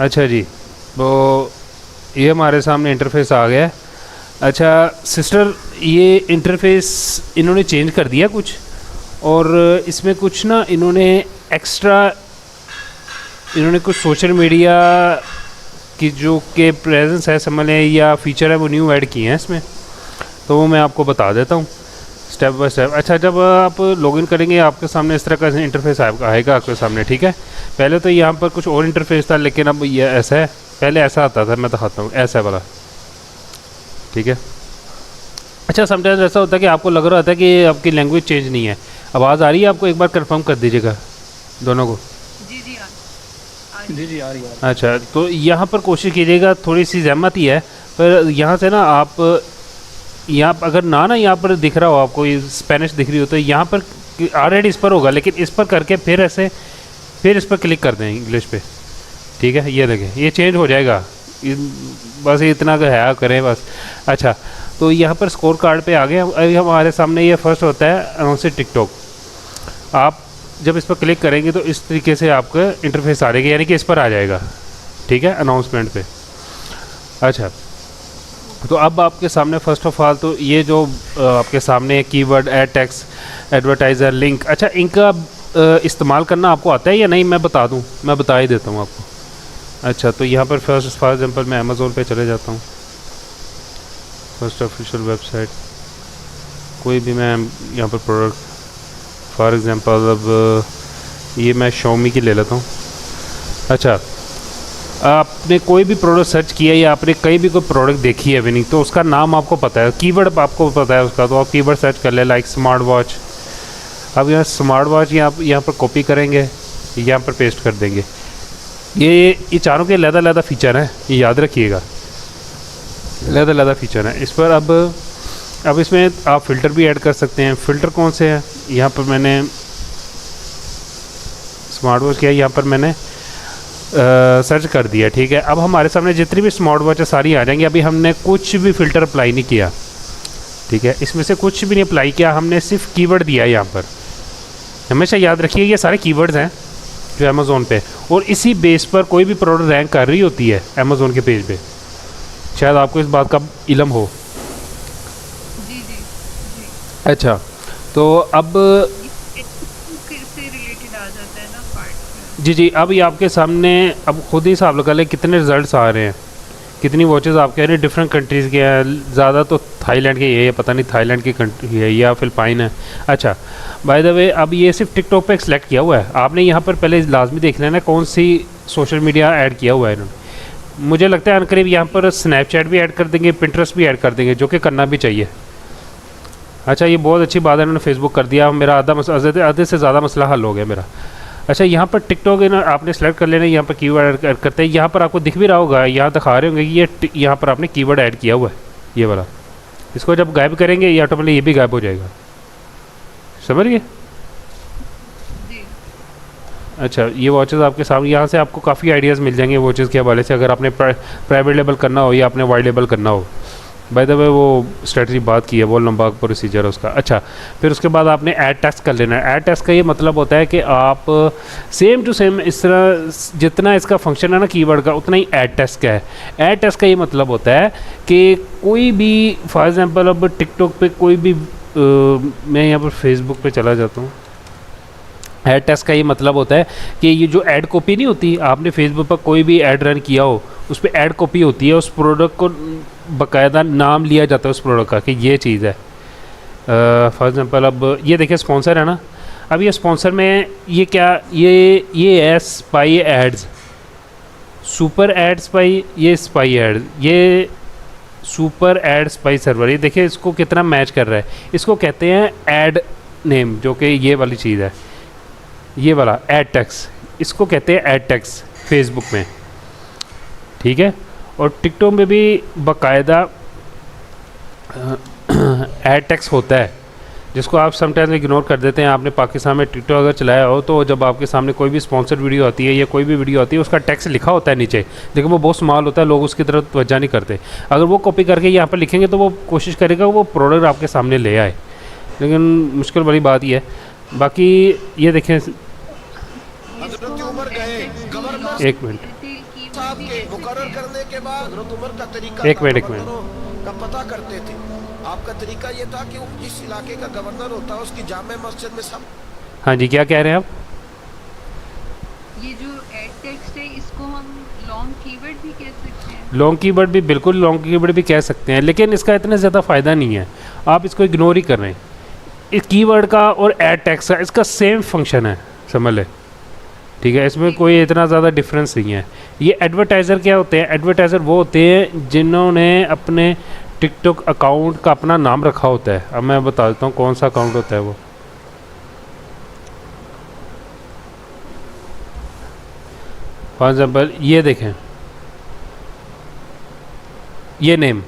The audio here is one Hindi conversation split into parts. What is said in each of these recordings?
अच्छा जी, तो ये हमारे सामने इंटरफेस आ गया है। अच्छा सिस्टर, ये इंटरफेस इन्होंने चेंज कर दिया कुछ, और इसमें कुछ ना इन्होंने एक्स्ट्रा, इन्होंने कुछ सोशल मीडिया की जो के प्रेजेंस है समझ लें या फीचर है वो न्यू ऐड किए हैं इसमें। तो वो मैं आपको बता देता हूँ स्टेप बाय स्टेप। अच्छा, जब आप लॉगिन करेंगे आपके सामने इस तरह का इंटरफेस आएगा आपके सामने, ठीक है। पहले तो यहाँ पर कुछ और इंटरफेस था, लेकिन अब ये ऐसा है। पहले ऐसा आता था, मैं दिखाता हूँ, ऐसा वाला, ठीक है। अच्छा, समटाइम्स ऐसा होता है कि आपको लग रहा होता है कि आपकी लैंग्वेज चेंज नहीं है। आवाज़ आ रही है आपको? एक बार कंफर्म कर दीजिएगा दोनों को। जी आ रही है। अच्छा, तो यहाँ पर कोशिश कीजिएगा, थोड़ी सी जहमत ही है, पर यहाँ से ना आप यहाँ अगर ना यहाँ पर दिख रहा हो आपको, ये स्पेनिश दिख रही हो, तो यहाँ पर ऑलरेडी इस पर होगा, लेकिन इस पर करके फिर ऐसे फिर इस पर क्लिक कर दें इंग्लिश पे, ठीक है। ये देखें, ये चेंज हो जाएगा। बस इतना का है करें बस। अच्छा, तो यहाँ पर स्कोर कार्ड पे आ गए। अभी हमारे सामने ये फर्स्ट होता है अनाउंस टिकटॉक। आप जब इस पर क्लिक करेंगे तो इस तरीके से आपका इंटरफेस आ जाएगा, यानी कि इस पर आ जाएगा, ठीक है, अनाउंसमेंट पे। अच्छा, तो अब आपके सामने फ़र्स्ट ऑफ ऑल तो ये जो आपके सामने keyword, ad text, advertiser, link. अच्छा, इनका इस्तेमाल करना आपको आता है या नहीं? मैं बता दूं, मैं बता ही देता हूं आपको। अच्छा, तो यहाँ पर फर्स्ट फॉर एग्जांपल मैं अमेज़ोन पे चले जाता हूँ। फर्स्ट ऑफिशियल वेबसाइट, कोई भी मैं यहाँ पर प्रोडक्ट, फॉर एग्जांपल अब ये मैं Xiaomi की ले लेता हूँ। अच्छा, आपने कोई भी प्रोडक्ट सर्च किया या आपने कहीं भी कोई प्रोडक्ट देखी है विनिंग, तो उसका नाम आपको पता है, कीवर्ड आपको पता है उसका, तो आप कीवर्ड सर्च कर ले, लाइक स्मार्ट वॉच। अब यहाँ स्मार्ट वॉच यहाँ पर कॉपी करेंगे, यहाँ पर पेस्ट कर देंगे। ये चारों के अलग-अलग फीचर हैं, ये याद रखिएगा, अलग-अलग फीचर हैं इस पर। अब इसमें आप फ़िल्टर भी ऐड कर सकते हैं। फ़िल्टर कौन से हैं? यहाँ पर मैंने स्मार्ट वॉच किया, यहाँ पर मैंने सर्च कर दिया, ठीक है। अब हमारे सामने जितनी भी स्मार्ट वॉच है सारी आ जाएंगी। अभी हमने कुछ भी फ़िल्टर अप्लाई नहीं किया, ठीक है, इसमें से कुछ भी नहीं अप्लाई किया, हमने सिर्फ कीवर्ड दिया है यहाँ पर। हमेशा याद रखिए ये सारे कीवर्ड्स हैं जो अमेज़ोन पे, और इसी बेस पर कोई भी प्रोडक्ट रैंक कर रही होती है अमेज़ोन के पेज पे। शायद आपको इस बात का इल्म हो। जी। अच्छा, तो अब से रिलेटेड आ जाता है ना पार्ट। जी, अब ये आपके सामने, अब खुद ही हिसाब लगा लें कितने रिजल्ट्स आ रहे हैं, कितनी वॉचेस आप कह रहे हैं डिफरेंट कंट्रीज़ के हैं। ज़्यादा तो थाईलैंड के ये है, पता नहीं थाईलैंड की कंट्री है या फिलिपाइन है। अच्छा, बाय द वे, अब ये सिर्फ टिकटॉक पे सिलेक्ट किया हुआ है। आपने यहाँ पर पहले लाजमी देख लेना कौन सी सोशल मीडिया ऐड किया हुआ है इन्होंने। मुझे लगता है अनकरीब यहाँ पर स्नैपचैट भी ऐड कर देंगे, पिंटरेस्ट भी ऐड कर देंगे, जो कि करना भी चाहिए। अच्छा, ये बहुत अच्छी बात है, इन्होंने फेसबुक कर दिया। मेरा आधे से ज़्यादा मसला हल हो गया मेरा। अच्छा, यहाँ पर टिकटॉक आपने सेलेक्ट कर लेना, यहाँ पर कीवर्ड ऐड करते हैं। यहाँ पर आपको दिख भी रहा होगा, यहाँ दिखा रहे होंगे कि ये यहाँ पर आपने कीवर्ड ऐड किया हुआ है, ये वाला। इसको जब गायब करेंगे ये ऑटोमेटिकली ये भी गायब हो जाएगा, समझ गए? अच्छा, ये वॉचेस आपके सामने, यहाँ से आपको काफ़ी आइडियाज़ मिल जाएंगे वॉचेस के हवाले से, अगर आपने प्राइवेट लेबल करना हो या आपने वाइड लेबल करना हो। बाय द वे, वो स्ट्रेटजी बात की है, वो लंबा प्रोसीजर है उसका। अच्छा, फिर उसके बाद आपने ऐड टेक्स्ट कर लेना है। ऐड टेक्स्ट का ये मतलब होता है कि आप सेम टू सेम इस तरह जितना इसका फंक्शन है ना कीवर्ड का, उतना ही ऐड टेक्स्ट का है। ऐड टेक्स्ट का ये मतलब होता है कि कोई भी, फॉर एग्जांपल अब टिकटॉक पे कोई भी मैं यहाँ पर फेसबुक पे चला जाता हूँ। ऐड टेक्स्ट का ये मतलब होता है कि ये जो ऐड कॉपी नहीं होती, आपने फेसबुक पर कोई भी ऐड रन किया हो, उस पर ऐड कॉपी होती है, उस प्रोडक्ट को बाकायदा नाम लिया जाता है उस प्रोडक्ट का कि ये चीज़ है। फॉर एग्जांपल अब ये देखिए स्पॉन्सर है ना, अब ये स्पॉन्सर में ये क्या, ये है spy ads, super ad spy, ये स्पाई एड, ये सुपर एड स्पाई सर्वर। ये देखिए इसको कितना मैच कर रहा है। इसको कहते हैं ऐड नेम, जो कि ये वाली चीज़ है, ये वाला ऐड टेक्स्ट, इसको कहते हैं ऐड टेक्स्ट फेसबुक में, ठीक है। और टिकटॉक में भी बाकायदा ऐड टेक्स्ट होता है, जिसको आप समटाइम्स इग्नोर कर देते हैं। आपने पाकिस्तान में टिकटॉक अगर चलाया हो तो जब आपके सामने कोई भी स्पॉन्सर्ड वीडियो आती है या कोई भी वीडियो आती है, उसका टेक्स्ट लिखा होता है नीचे, लेकिन वो बहुत स्मॉल होता है, लोग उसकी तरफ तवज्जो नहीं करते। अगर वो कॉपी करके यहाँ पर लिखेंगे तो वो कोशिश करेगा वो प्रोडक्ट आपके सामने ले आए, लेकिन मुश्किल बड़ी बात ही है। बाकी ये देखें, एक मिनट, आपके मुकर्रर करने के बाद हज़रत उमर का तरीका एक मिनट गवर्नरों का पता करते थे। आपका तरीका ये था कि वो जिस इलाके का गवर्नर होता है उसकी जामे मस्जिद में सब। हाँ जी, क्या कह रहे हैं आप? ये जो एड टेक्स्ट है इसको हम लॉन्ग कीवर्ड भी कह सकते हैं। लॉन्ग कीवर्ड भी, बिल्कुल लॉन्ग कीवर्ड भी कह सकते हैं, लेकिन इसका इतना ज़्यादा फ़ायदा नहीं है, आप इसको इग्नोर ही कर रहे हैं। इस कीवर्ड का और एड टेक्स्ट का इसका सेम फंक्शन है, समझ लें, ठीक है। इसमें कोई इतना ज़्यादा डिफरेंस नहीं है। ये एडवर्टाइज़र क्या होते हैं? एडवर्टाइज़र वो होते हैं जिन्होंने अपने टिकटॉक अकाउंट का अपना नाम रखा होता है। अब मैं बता देता हूँ कौन सा अकाउंट होता है वो। फॉर एग्जाम्पल ये देखें, ये नेम,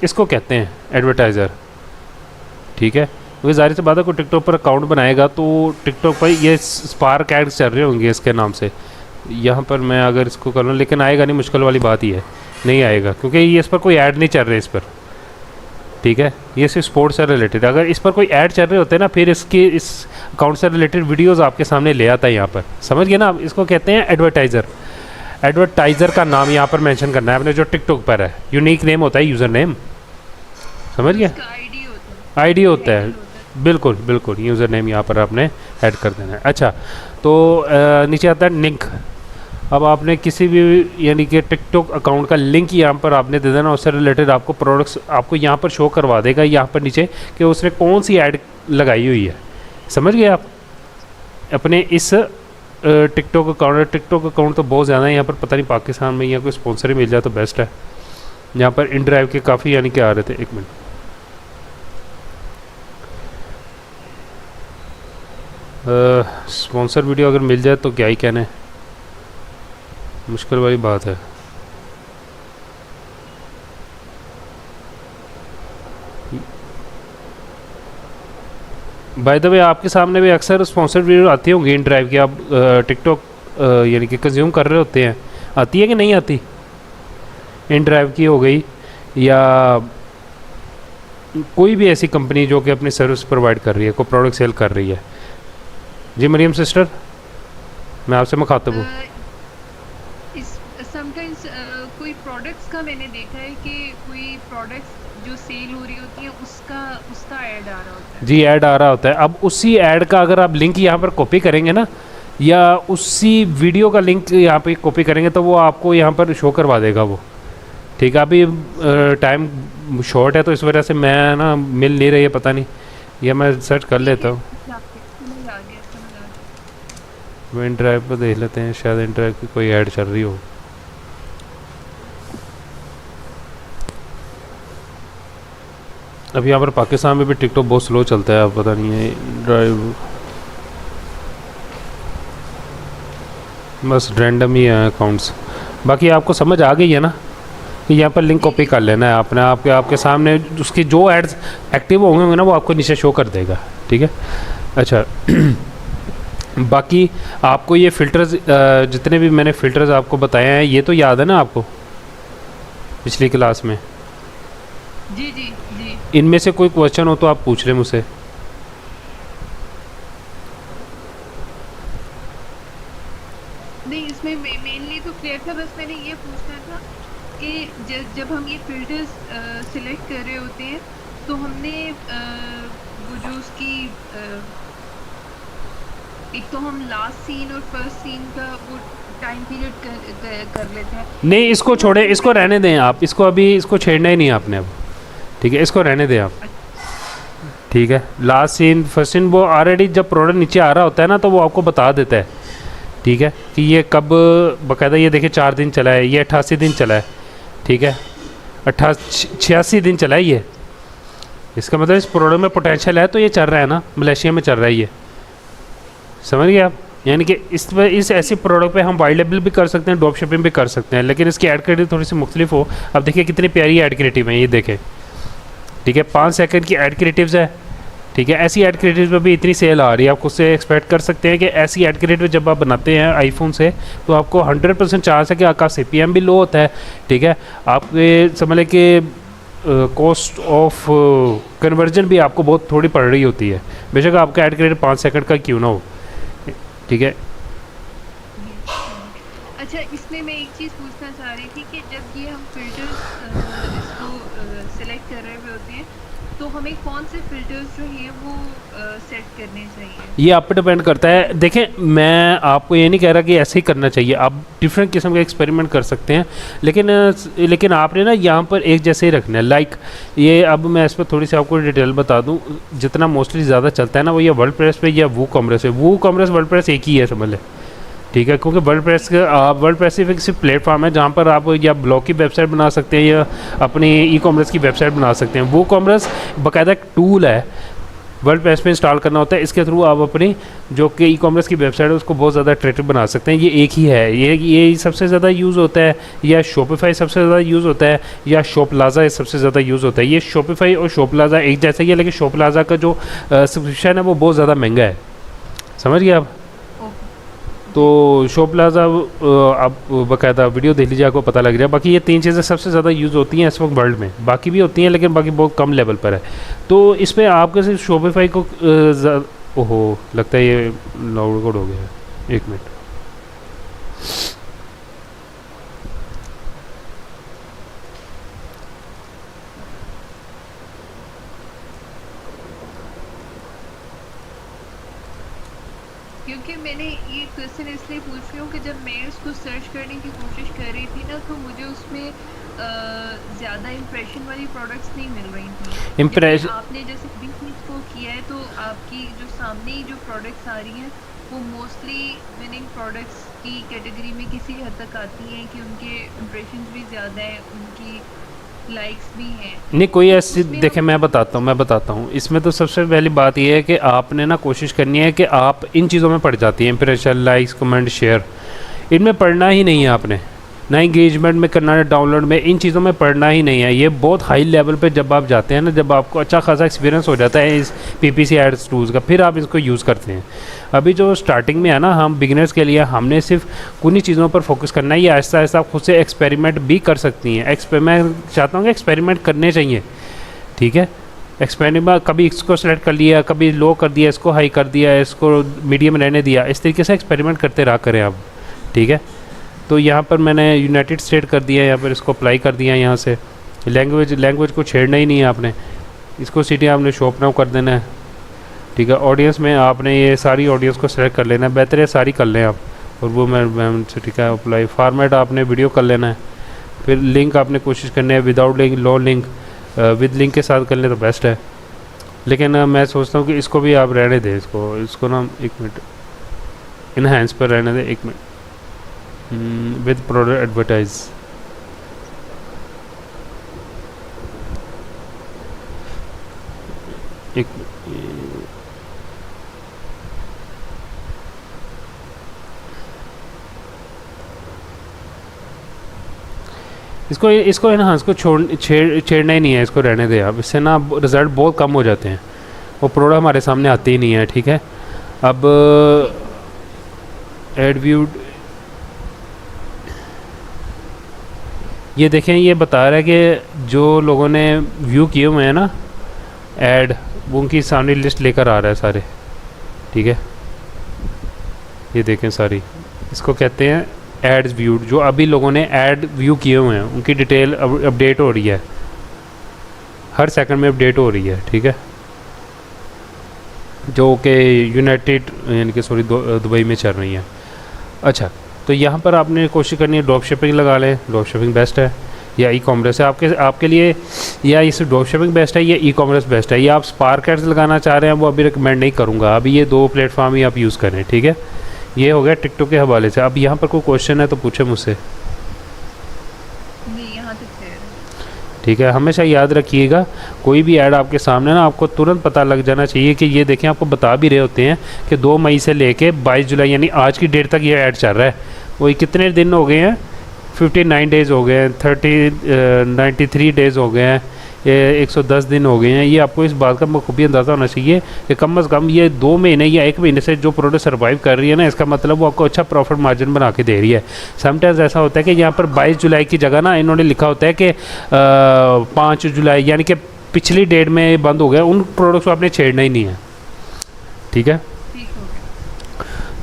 इसको कहते हैं एडवर्टाइज़र, ठीक है। वो ज़ाहिर सी बात है, कोई टिकटॉक पर अकाउंट बनाएगा तो टिकटॉक पर ये स्पार्क एड्स चल रहे होंगे इसके नाम से। यहाँ पर मैं अगर इसको कर लूँ, लेकिन आएगा नहीं, मुश्किल वाली बात ही है, नहीं आएगा, क्योंकि ये इस पर कोई ऐड नहीं चल रहे इस पर, ठीक है। ये सिर्फ स्पोर्ट्स से रिलेटेड, अगर इस पर कोई ऐड चल रहे होते हैं ना, फिर इसके इस अकाउंट से रिलेटेड वीडियोस आपके सामने ले आता है यहाँ पर, समझ गए ना आप? इसको कहते हैं एडवर्टाइज़र। एडवर्टाइज़र का नाम यहाँ पर मेंशन करना है आपने, जो टिकटॉक पर है। यूनिक नेम होता है, यूज़र नेम, समझ गए? इसका आईडी होता है। आईडी होता है, बिल्कुल बिल्कुल। यूज़र नेम यहाँ पर आपने ऐड कर देना है। अच्छा, तो नीचे आता है लिंक। अब आपने किसी भी यानी कि टिकटॉक अकाउंट का लिंक यहाँ पर आपने दे देना, उससे रिलेटेड आपको प्रोडक्ट्स आपको यहाँ पर शो करवा देगा, यहाँ पर नीचे, कि उसने कौन सी ऐड लगाई हुई है, समझ गए आप? अपने इस टिकटॉक अकाउंट तो बहुत ज़्यादा है यहाँ पर, पता नहीं पाकिस्तान में यहाँ कोई स्पॉन्सर ही मिल जाए तो बेस्ट है। यहाँ पर इन ड्राइव के काफ़ी यानी कि आ रहे थे। एक मिनट, स्पॉन्सर वीडियो अगर मिल जाए तो क्या ही कहने, मुश्किल वाली बात है। बाय द वे, आपके सामने भी अक्सर स्पॉन्सर वीडियो आती होंगी इन ड्राइव की, आप टिकटॉक यानी कि कंज्यूम कर रहे होते हैं, आती है कि नहीं आती? इन ड्राइव की हो गई, या कोई भी ऐसी कंपनी जो कि अपनी सर्विस प्रोवाइड कर रही है, कोई प्रोडक्ट सेल कर रही है। जी मरियम सिस्टर, मैं आपसे मुखातब हूँ। समटाइम्स कोई प्रोडक्ट्स का मैंने देखा है कि कोई प्रोडक्ट्स जो सेल हो रही होती है उसका उसका ऐड आ रहा होता है। जी, ऐड आ रहा होता है। अब उसी ऐड का अगर आप लिंक यहाँ पर कॉपी करेंगे ना, या उसी वीडियो का लिंक यहाँ पे कॉपी करेंगे, तो वो आपको यहाँ पर शो करवा देगा वो, ठीक है। अभी टाइम शॉर्ट है तो इस वजह से मैं ना मिल नहीं रही है, पता नहीं, या मैं सर्च कर लेता हूँ। समझ आ गया, समझ आ गया। वो इन ड्राइव पर देख लेते हैं, शायद इन ड्राइव की कोई ऐड चल रही हो। अब यहाँ पर पाकिस्तान में भी टिकटॉक बहुत स्लो चलता है, अब पता नहीं है ड्राइव, बस रैंडम ही है अकाउंट्स। बाकी आपको समझ आ गई है ना कि यहाँ पर लिंक कॉपी कर लेना है आपने, आपके सामने उसकी जो एड्स एक्टिव होंगे ना वो आपको नीचे शो कर देगा, ठीक है। अच्छा बाकी आपको ये फ़िल्टर्स, जितने भी मैंने फ़िल्टर्स आपको बताए हैं, ये तो याद है ना आपको पिछली क्लास में? जी जी जी। इनमें से कोई क्वेश्चन हो तो आप पूछ लें मुझसे। नहीं, इसमें मेनली तो क्लियर था, बस मैंने ये पूछना था कि जब हम ये फिल्टर्स सिलेक्ट कर रहे होते हैं तो हमने वो जो उसकी एक तो हम लास्ट सीन और फर्स्ट सीन का वो टाइम पीरियड कर लेते हैं। नहीं, इसको छोड़े, इसको रहने दें आप, इसको अभी इसको छेड़ना ही नहीं आपने अब, ठीक है। इसको रहने दें आप, ठीक है। लास्ट सीन फर्स्ट सीन वो ऑलरेडी जब प्रोडक्ट नीचे आ रहा होता है ना तो वो आपको बता देता है, ठीक है, कि ये कब बाकायदा, ये देखिए 4 दिन चला है, ये 88 दिन चला है, ठीक है, 86 दिन चला है ये। इसका मतलब इस प्रोडक्ट में पोटेंशियल है, तो ये चल रहा है ना, मलेशिया में चल रहा है ये, समझ गए आप? यानी कि इस ऐसी प्रोडक्ट पे हम वाइड लेबल भी कर सकते हैं, ड्रॉप शिपिंग भी कर सकते हैं, लेकिन इसकी ऐड क्रिएटिव थोड़ी सी मुख्तलिफ हो। अब देखिए कितनी प्यारी ऐड क्रिएटिव है, ये देखें, ठीक है, 5 सेकंड की ऐड क्रिएटिव्स है, ठीक है। ऐसी ऐड क्रिएटिव पे भी इतनी सेल आ रही है, आप खुद से एक्सपेक्ट कर सकते हैं कि ऐसी ऐड क्रिएटिव जब आप बनाते हैं आईफोन से तो आपको 100% चांस है कि आपका CPM भी लो होता है, ठीक है। आपके समझ लें कि कॉस्ट ऑफ कन्वर्जन भी आपको बहुत थोड़ी पड़ रही होती है, बेशक आपका ऐड क्रिएटिव 5 सेकंड का क्यों ना हो, ठीक है। अच्छा, इसमें मैं एक चीज़ पूछना करे हुए होते हैं, तो हमें कौन से फिल्टर्स जो हैं वो सेट करने चाहिए? ये आप पे डिपेंड करता है। देखें, मैं आपको ये नहीं कह रहा कि ऐसे ही करना चाहिए, आप डिफरेंट किस्म के एक्सपेरिमेंट कर सकते हैं, लेकिन आपने ना यहाँ पर एक जैसे ही रखना है। लाइक ये, अब मैं इस पर थोड़ी सी आपको डिटेल बता दूँ। जितना मोस्टली ज़्यादा चलता है ना, वो ये वर्ल्ड प्रेस पे या वो कॉमर्स है। वो कॉमर्स वर्ल्ड प्रेस एक ही है, समझ लें, ठीक है। क्योंकि वर्ल्ड प्रेस सिर्फ सिर्फ प्लेटफॉर्म है जहाँ पर आप या ब्लॉग की वेबसाइट बना सकते हैं या अपनी ई कॉमर्स की वेबसाइट बना सकते हैं। वो कॉमर्स बाकायदा एक टूल है, वर्ल्ड प्रेस पे इंस्टॉल करना होता है। इसके थ्रू आप अपनी जो कि ई कॉमर्स की वेबसाइट है उसको बहुत ज़्यादा अट्रैक्टिव बना सकते हैं। ये एक ही है, ये सबसे ज़्यादा यूज़ होता है, या शॉपिफाई सबसे ज़्यादा यूज़ होता है, या शॉपलाजा सबसे ज़्यादा यूज़ होता है। ये शॉपिफाई और शॉपलाजा एक जैसा ही है, लेकिन शॉपलाजा का जो सब्सक्रिप्शन है वो बहुत ज़्यादा महंगा है, समझ गए आप। तो शॉपलाजा आप बाकायदा वीडियो देख लीजिए, आपको पता लग जाए। बाकी ये 3 चीज़ें सबसे ज़्यादा यूज़ होती हैं इस वक्त वर्ल्ड में, बाकी भी होती हैं लेकिन बाकी बहुत कम लेवल पर है। तो इसमें आपके सिर्फ शॉपिफाई को ओहो, लगता है ये लाउड कोड हो गया है, 1 मिनट। क्योंकि मैंने ये क्वेश्चन इसलिए पूछ रही हूँ कि जब मैं उसको सर्च करने की कोशिश कर रही थी ना, तो मुझे उसमें ज़्यादा इम्प्रेशन वाली प्रोडक्ट्स नहीं मिल रही थी। इम्प्रेशन आपने जैसे भी इसको किया है, तो आपकी जो सामने ही जो प्रोडक्ट्स आ रही हैं वो मोस्टली विनिंग प्रोडक्ट्स की कैटेगरी में किसी हद तक आती हैं कि उनके इम्प्रेशन भी ज़्यादा हैं, उनकी लाइक्स भी हैं। नहीं, कोई ऐसी, देखें मैं बताता हूँ। इसमें तो सबसे पहली बात यह है कि आपने ना कोशिश करनी है कि आप इन चीज़ों में पड़ जाती हैं, इंप्रेशन, लाइक्स, कमेंट, शेयर, इनमें पढ़ना ही नहीं है आपने, ना इंगेजमेंट में करना है, डाउनलोड में, इन चीज़ों में पढ़ना ही नहीं है। ये बहुत हाई लेवल पे जब आप जाते हैं ना, जब आपको अच्छा खासा एक्सपीरियंस हो जाता है इस PPC एड्स टूल्स का, फिर आप इसको यूज़ करते हैं। अभी जो स्टार्टिंग में है ना, हम बिगिनर्स के लिए हमने सिर्फ कुछ चीज़ों पर फोकस करना है। ये आहिस्ता आहिस्ता आप खुद से एक्सपेरिमेंट भी कर सकती हैं। मैं चाहता हूँ कि एक्सपेरिमेंट करने चाहिए, ठीक है। एक्सपेरिमेंट, कभी इसको सेलेक्ट कर लिया, कभी लो कर दिया, इसको हाई कर दिया, इसको मीडियम रहने दिया, इस तरीके से एक्सपेरिमेंट करते रहा करें आप, ठीक है। तो यहाँ पर मैंने यूनाइटेड स्टेट कर दिया, यहाँ पर इसको अप्लाई कर दिया। यहाँ से लैंग्वेज को छेड़ना ही नहीं है आपने, इसको सिटी आपने शॉप नाउ कर देना है, ठीक है। ऑडियंस में आपने ये सारी ऑडियंस को सेलेक्ट कर लेना है, बेहतर है सारी कर लें आप, और वो मैं ठीक है। अप्लाई फॉर्मेट आपने वीडियो कर लेना है, फिर लिंक आपने कोशिश करनी है without link, low link, with link के साथ कर लें तो बेस्ट है। लेकिन मैं सोचता हूँ कि इसको भी आप रहने दें, इसको ना 1 मिनट इनहेंस पर रहने दें, 1 मिनट, विद प्रोडक्ट एडवर्टाइज। एक इसको इनहांस को छेड़ना ही नहीं है, इसको रहने दें आप। इससे ना रिज़ल्ट बहुत कम हो जाते हैं, वो प्रोडक्ट हमारे सामने आते ही नहीं है, ठीक है। अब एड व्यूड, ये देखें, ये बता रहा है कि जो लोगों ने व्यू किए हुए हैं ना ऐड, वो उनकी सामने लिस्ट लेकर आ रहा है सारे, ठीक है। ये देखें सारी, इसको कहते हैं एड्स व्यूड। जो अभी लोगों ने ऐड व्यू किए हुए हैं उनकी डिटेल अपडेट हो रही है, हर सेकंड में अपडेट हो रही है, ठीक है। जो कि यूनाइटेड यानी कि सॉरी दुबई में चल रही है। अच्छा, तो यहाँ पर आपने कोशिश करनी है ड्रॉप शिपिंग लगा लें, ड्रॉप शिपिंग बेस्ट है या ई कॉमर्स है आपके लिए, या इस ड्रॉप शिपिंग बेस्ट है या ई कॉमर्स बेस्ट है। या आप स्पार्क एड्स लगाना चाह रहे हैं, वो अभी रिकमेंड नहीं करूँगा, अभी ये 2 प्लेटफॉर्म ही आप यूज़ करें, ठीक है। ये हो गया टिकटॉक के हवाले से। अब यहाँ पर कोई क्वेश्चन है तो पूछे मुझसे, ठीक है। हमेशा याद रखिएगा, कोई भी ऐड आपके सामने ना, आपको तुरंत पता लग जाना चाहिए कि ये देखें, आपको बता भी रहे होते हैं कि 2 मई से लेके 22 जुलाई यानी आज की डेट तक ये ऐड चल रहा है। वही कितने दिन हो गए हैं, 59 डेज़ हो गए हैं, 93 डेज़ हो गए हैं, ये 110 दिन हो गए हैं। ये आपको इस बात का बखूबी अंदाज़ा होना चाहिए कि कम अज़ कम ये 2 महीने या 1 महीने से जो प्रोडक्ट सर्वाइव कर रही है ना, इसका मतलब वो आपको अच्छा प्रॉफिट मार्जिन बना के दे रही है। समटाइम्स ऐसा होता है कि यहाँ पर 22 जुलाई की जगह ना इन्होंने लिखा होता है कि 5 जुलाई यानी कि पिछली डेट में बंद हो गया, उन प्रोडक्ट्स को आपने छेड़ना ही नहीं है, ठीक है।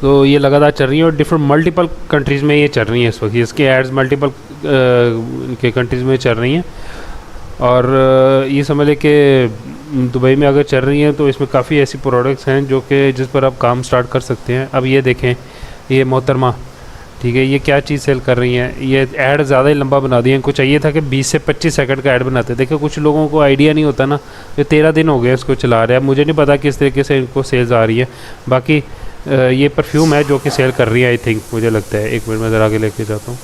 तो ये लगातार चल रही है और डिफरेंट मल्टीपल कंट्रीज़ में ये चल रही है इस वक्त, इसके एड्स मल्टीपल के कंट्रीज़ में चल रही हैं। और ये समझ लें कि दुबई में अगर चल रही हैं तो इसमें काफ़ी ऐसी प्रोडक्ट्स हैं जो कि जिस पर आप काम स्टार्ट कर सकते हैं। अब ये देखें, ये मोहतरमा, ठीक है, ये क्या चीज़ सेल कर रही हैं। ये ऐड ज़्यादा ही लंबा बना दिया। इनको चाहिए था कि 20 से 25 सेकंड का ऐड बनाते। देखो कुछ लोगों को आइडिया नहीं होता ना, ये 13 दिन हो गए इसको चला रहे हैं। मुझे नहीं पता किस तरीके से इनको सेल्स आ रही है। बाकी ये परफ्यूम है जो कि सेल कर रही है, आई थिंक, मुझे लगता है। एक मिनट में ज़रा आगे लेके जाता हूँ।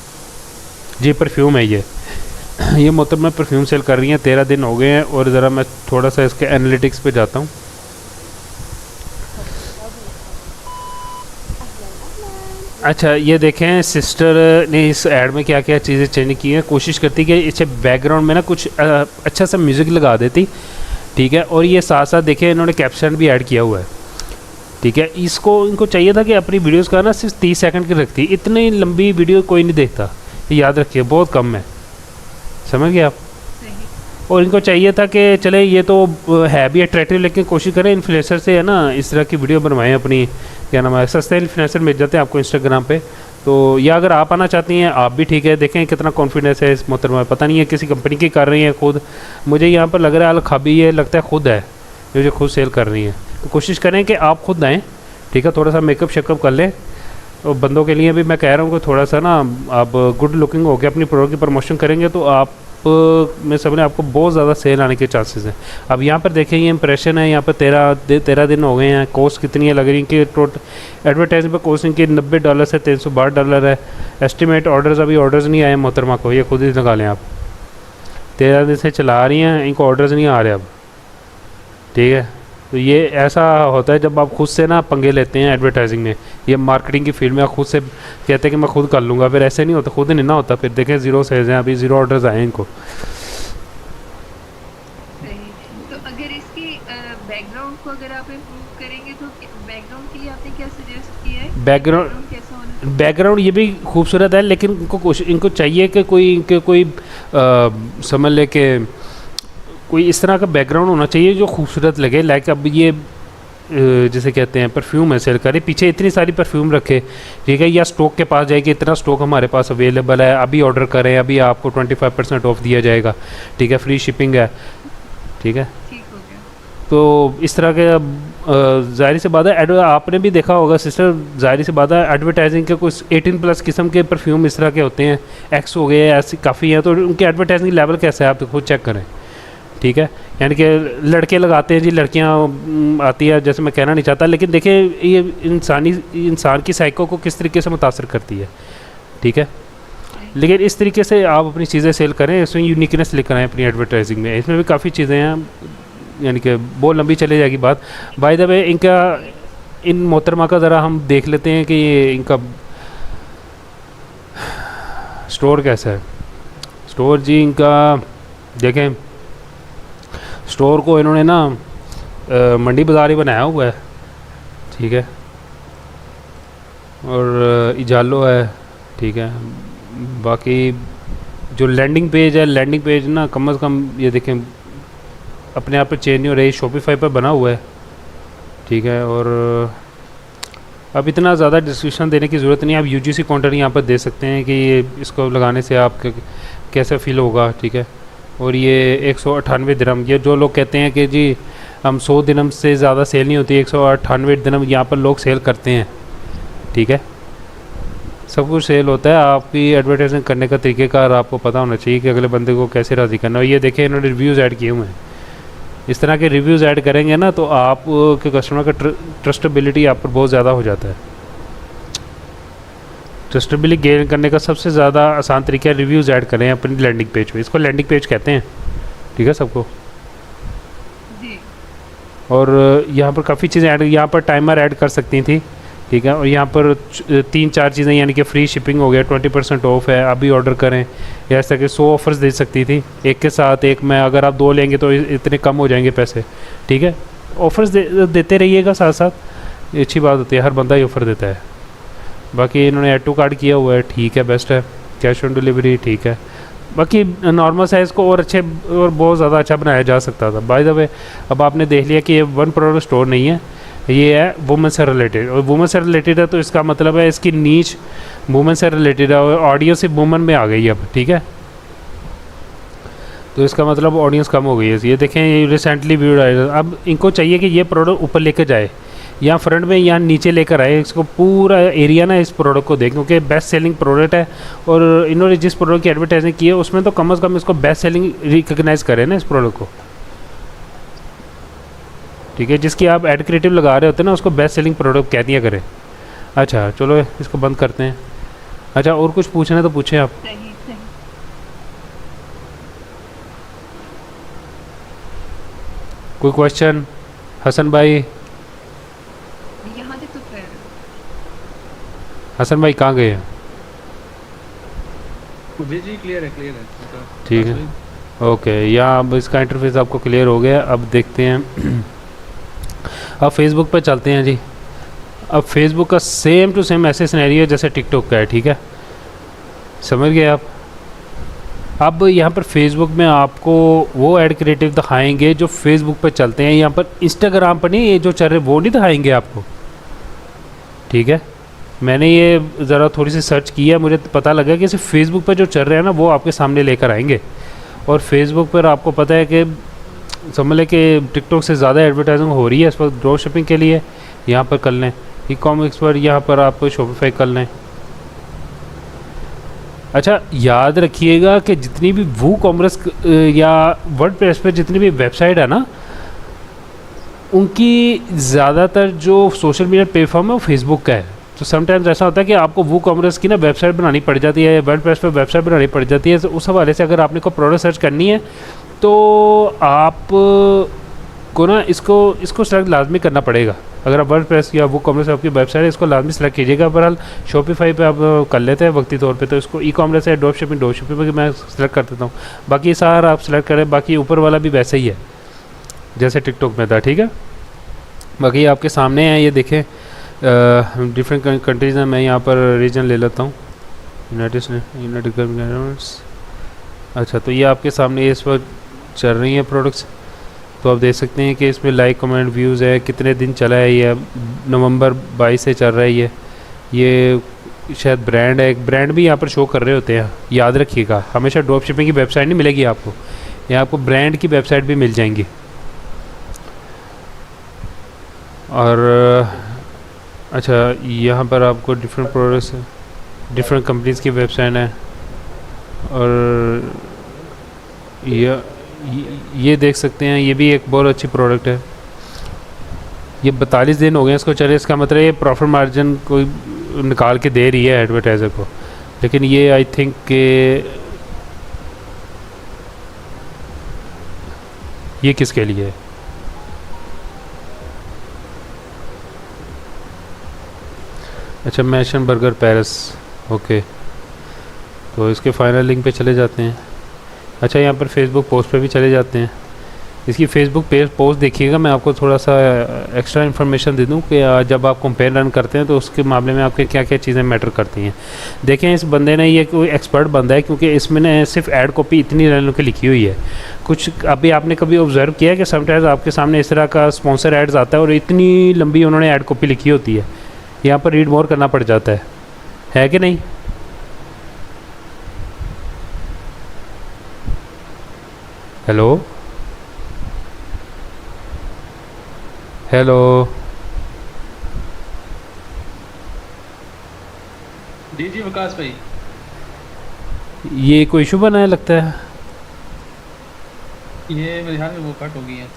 जी परफ्यूम है ये मोहतरमा परफ्यूम सेल कर रही हैं। 13 दिन हो गए हैं। और ज़रा मैं थोड़ा सा इसके एनालिटिक्स पे जाता हूँ। अच्छा, ये देखें सिस्टर ने इस ऐड में क्या क्या चीज़ें चेंज की हैं। कोशिश करती कि इसे बैकग्राउंड में ना कुछ अच्छा सा म्यूज़िक लगा देती, ठीक है। और ये साथ साथ देखें इन्होंने कैप्शन भी ऐड किया हुआ है, ठीक है। इनको चाहिए था कि अपनी वीडियोस का ना सिर्फ 30 सेकंड की रखती। इतनी लंबी वीडियो कोई नहीं देखता, ये याद रखिए, बहुत कम है, समझ गए आप। और इनको चाहिए था कि चले ये तो है भी अट्रैक्टिव, लेकिन कोशिश करें इन्फ्लुएंसर से है ना इस तरह की वीडियो बनवाएं अपनी। क्या नाम है, सस्ते इन्फ्लुएंसर मिल जाते हैं आपको इंस्टाग्राम पे। तो या अगर आप आना चाहती हैं आप भी, ठीक है। देखें कितना कॉन्फिडेंस है इस मोहतरमा में। पता नहीं है किसी कंपनी की कर रही है खुद, मुझे यहाँ पर लग रहा है अलखाबी ये लगता है खुद है जो खुद सेल कर रही हैं। तो कोशिश करें कि आप खुद आएँ, ठीक है। थोड़ा सा मेकअप शेकअप कर लें। और बंदों के लिए भी मैं कह रहा हूँ कि थोड़ा सा ना आप गुड लुकिंग होकर अपनी प्रोडक्ट की प्रमोशन करेंगे तो आप में सबने आपको बहुत ज़्यादा सेल आने के चांसेस हैं। अब यहाँ पर देखें ये इंप्रेशन है, यहाँ पर 13 दिन हो गए हैं। कॉस्ट कितनी है लग रही है कि टोटल एडवर्टाइजिंग पर कॉस्ट इनकी $90 से $362 है। एस्टिमेट ऑर्डर्स, अभी ऑर्डर्स नहीं आए मोहतरमा को, ये खुद ही लगा लें आप। 13 दिन से चला रही हैं, इनको ऑर्डर्स नहीं आ रहे अब, ठीक है। तो ये ऐसा होता है जब आप खुद से ना पंगे लेते हैं एडवर्टाइजिंग में, ये मार्केटिंग की फील्ड में आप खुद से कहते हैं कि मैं खुद कर लूँगा, फिर ऐसे नहीं होता, खुद नहीं ना होता। फिर देखें 0 सेल्स हैं, अभी 0 ऑर्डर्स आए हैं इनको। तो अगर इसकी बैकग्राउंड को अगर आप इम्प्रूव करेंगे तो बैकग्राउंड के लिए आपने क्या सजेस्ट किया है? बैकग्राउंड कैसा होना? बैकग्राउंड ये भी खूबसूरत है, लेकिन इनको चाहिए कि कोई समझ ले कि कोई इस तरह का बैकग्राउंड होना चाहिए जो खूबसूरत लगे। लाइक अब ये जैसे कहते हैं परफ्यूम है सेल करे, पीछे इतनी सारी परफ्यूम रखे, ठीक है। या स्टॉक के पास जाएगी, इतना स्टॉक हमारे पास अवेलेबल है, अभी ऑर्डर करें, अभी आपको 25% ऑफ दिया जाएगा, ठीक है, फ्री शिपिंग है, ठीक है। तो इस तरह के ज़ाहिर सी बात है, आपने भी देखा होगा सिस्टर, ज़ाहिर सी बात है एडवर्टाइजिंग के कुछ 18+ किस्म के परफ्यूम इस तरह के होते हैं। एक्स हो गए, ऐसी काफ़ी हैं। तो उनके एडवर्टाइजिंग लेवल कैसा है आप खुद चेक करें, ठीक है। यानी कि लड़के लगाते हैं जी, लड़कियां आती है, जैसे मैं कहना नहीं चाहता, लेकिन देखिए ये इंसान की साइको को किस तरीके से मुतासर करती है, ठीक है। लेकिन इस तरीके से आप अपनी चीज़ें सेल करें, इसमें यूनिकनेस लेकर आएँ अपनी एडवर्टाइजिंग में। इसमें भी काफ़ी चीज़ें हैं, यानी कि बहुत लंबी चली जाएगी बात। बाय द वे इन मोहतरमा का ज़रा हम देख लेते हैं कि ये इनका स्टोर कैसा है। स्टोर जी इनका देखें, स्टोर को इन्होंने ना मंडी बाज़ार ही बनाया हुआ है, ठीक है। और इजालो है, ठीक है। बाकी जो लैंडिंग पेज है, लैंडिंग पेज ना कम से कम ये देखें अपने आप पे चेंज नहीं हो रही, शॉपिफाई पर बना हुआ है, ठीक है। और अब इतना ज़्यादा डिस्क्रिप्शन देने की ज़रूरत नहीं है। आप UGC काउंटर यहाँ पर दे सकते हैं कि ये इसको लगाने से आप कैसा फ़ील होगा, ठीक है। और ये 198 दिरहम, ये जो लोग कहते हैं कि जी हम 100 दिरहम से ज़्यादा सेल नहीं होती, 198 दिरहम यहाँ पर लोग सेल करते हैं, ठीक है। सब कुछ सेल होता है, आपकी एडवर्टाइजिंग करने का तरीक़ेकार आपको पता होना चाहिए कि अगले बंदे को कैसे राज़ी करना। और ये देखें इन्होंने रिव्यूज़ ऐड किए हुए हैं। इस तरह के रिव्यूज़ ऐड करेंगे ना तो आप के कस्टमर का ट्रस्टेबिलिटी आप पर बहुत ज़्यादा हो जाता है। ट्रस्टेबिलिटी गेन करने का सबसे ज़्यादा आसान तरीका है रिव्यूज़ ऐड करें अपनी लैंडिंग पेज पे। इसको लैंडिंग पेज कहते हैं, ठीक है सबको। और यहाँ पर काफ़ी चीज़ें ऐड, यहाँ पर टाइमर ऐड कर सकती थी, ठीक है। और यहाँ पर 3-4 चीज़ें, यानी कि फ्री शिपिंग हो गया, 20% ऑफ है, अभी ऑर्डर करें, या ऐसा कि 100 ऑफर्स दे सकती थी एक के साथ एक में। अगर आप 2 लेंगे तो इतने कम हो जाएंगे पैसे, ठीक है। ऑफर्स देते रहिएगा साथ साथ, अच्छी बात होती है, हर बंदा ही ऑफ़र देता है। बाकी इन्होंने ऐड टू कार्ड किया हुआ है, ठीक है, बेस्ट है। कैश ऑन डिलीवरी, ठीक है। बाकी नॉर्मल साइज़ को और अच्छे और बहुत ज़्यादा अच्छा बनाया जा सकता था। बाय द वे अब आपने देख लिया कि ये वन प्रोडक्ट स्टोर नहीं है, ये है वुमेन से रिलेटेड। और वुमेन से रिलेटेड है तो इसका मतलब है इसकी नीच वुमेन से रिलेटेड है, और ऑडियो सिर्फ वुमेन में आ गई है अब, ठीक है। तो इसका मतलब ऑडियंस कम हो गई है। ये देखें, ये रिसेंटली व्यूड आएगा। अब इनको चाहिए कि ये प्रोडक्ट ऊपर लेकर जाए, या फ्रंट में या नीचे लेकर आए, इसको पूरा एरिया ना इस प्रोडक्ट को दें, क्योंकि बेस्ट सेलिंग प्रोडक्ट है। और इन्होंने जिस प्रोडक्ट की एडवर्टाइजिंग की है उसमें तो कम से कम इसको बेस्ट सेलिंग रिकग्नाइज करें ना इस प्रोडक्ट को, ठीक है। जिसकी आप एड क्रिएटिव लगा रहे होते हैं ना उसको बेस्ट सेलिंग प्रोडक्ट कह दिया करें। अच्छा चलो इसको बंद करते हैं। अच्छा और कुछ पूछना है तो पूछें आप। सही सही। कोई क्वेश्चन हसन भाई? यहाँ तक तो क्लियर है। हसन भाई कहाँ गए हैं? जी क्लियर है मतलब ठीक है, ओके। यहाँ अब इसका इंटरफेस आपको क्लियर हो गया। अब देखते हैं अब फेसबुक पर चलते हैं जी। अब फेसबुक का सेम टू सेम ऐसे सिनेरियो है जैसे टिकटॉक का है, ठीक है, समझ गए आप। अब यहाँ पर फेसबुक में आपको वो ऐड क्रिएटिव दिखाएंगे जो फेसबुक पर चलते हैं, यहाँ पर इंस्टाग्राम पर नहीं, ये जो चल रहे वो नहीं दिखाएंगे आपको, ठीक है। मैंने ये ज़रा थोड़ी सी सर्च किया, मुझे पता लगा कि सिर्फ फेसबुक पर जो चल रहे हैं ना वो आपके सामने लेकर आएंगे। और फेसबुक पर आपको पता है कि समझ लें कि टिकटॉक से ज़्यादा एडवर्टाइजिंग हो रही है इस वक्त ड्रॉप शिपिंग के लिए। यहाँ पर कर लें ई कॉमिक्स पर, यहाँ पर आप शॉपिफाई कर लें। अच्छा याद रखिएगा कि जितनी भी वू कॉमर्स या वर्डप्रेस पे जितनी भी वेबसाइट है ना, उनकी ज़्यादातर जो सोशल मीडिया प्लेटफॉर्म है वो फेसबुक का है। तो समटाइम्स ऐसा होता है कि आपको वू कॉमर्स की ना वेबसाइट बनानी पड़ जाती है, वर्डप्रेस पे वेबसाइट बनानी पड़ जाती है। तो उस हवाले से अगर आपने कोई प्रोडक्ट सर्च करनी है तो आप को ना इसको सेलेक्ट लाजमी करना पड़ेगा। अगर आप वर्डप्रेस या वो कॉमर्स आपकी वेबसाइट है, इसको लाजमी सेलेक्ट कीजिएगा। बहरहाल शॉपिफाई पे आप कर लेते हैं वक्ती तौर पे, तो इसको ई कॉमर्स है ड्रॉप शिपिंग पे मैं सेलेक्ट कर देता हूँ। बाकी सारा आप सेलेक्ट करें, बाकी ऊपर वाला भी वैसे ही है जैसे टिकटॉक में था, ठीक है। बाकी आपके सामने है, ये देखें डिफरेंट कंट्रीज़ हैं। मैं यहाँ पर रीजन ले लेता हूँ, यूनाइटेड अरब एमिरेट्स। अच्छा तो ये आपके ये इस वक्त चल रही हैं प्रोडक्ट्स। तो आप देख सकते हैं कि इसमें लाइक कमेंट व्यूज़ है, कितने दिन चला है ये, नवंबर 22 से चल रहा है ये शायद ब्रांड है, एक ब्रांड भी यहाँ पर शो कर रहे होते हैं। याद रखिएगा हमेशा ड्रॉप शिपिंग की वेबसाइट नहीं मिलेगी आपको, यहाँ आपको ब्रांड की वेबसाइट भी मिल जाएंगी। और अच्छा यहाँ पर आपको डिफरेंट प्रोडक्ट्स डिफरेंट कंपनीज़ की वेबसाइट है। और ये देख सकते हैं, ये भी एक बहुत अच्छी प्रोडक्ट है। ये 42 दिन हो गए इसको चले, इसका मतलब ये प्रॉफिट मार्जिन कोई निकाल के दे रही है एडवर्टाइज़र को। लेकिन ये आई थिंक के ये किसके लिए है? अच्छा मैशन बर्गर पेरिस, ओके। तो इसके फाइनल लिंक पे चले जाते हैं। अच्छा यहाँ पर फेसबुक पोस्ट पे भी चले जाते हैं। इसकी फेसबुक पेज पोस्ट देखिएगा, मैं आपको थोड़ा सा एक्स्ट्रा इन्फॉर्मेशन दे दूँ कि जब आप कंपेयर रन करते हैं तो उसके मामले में आपके क्या क्या चीज़ें मैटर करती हैं। देखें इस बंदे ने, ये कोई एक्सपर्ट बंदा है, क्योंकि इसमें ने सिर्फ ऐड कॉपी इतनी लाइनों की लिखी हुई है। कुछ अभी आपने कभी ऑब्जर्व किया है कि समटाइम्स आपके सामने इस तरह का स्पॉन्सर एड्स आता है और इतनी लंबी उन्होंने ऐड कॉपी लिखी होती है, यहाँ पर रीड मोर करना पड़ जाता है कि नहीं? हेलो हेलो जी विकास भाई, ये कोई इशू बना है लगता है। ये मेरे ख्याल में वो कट हो गई है।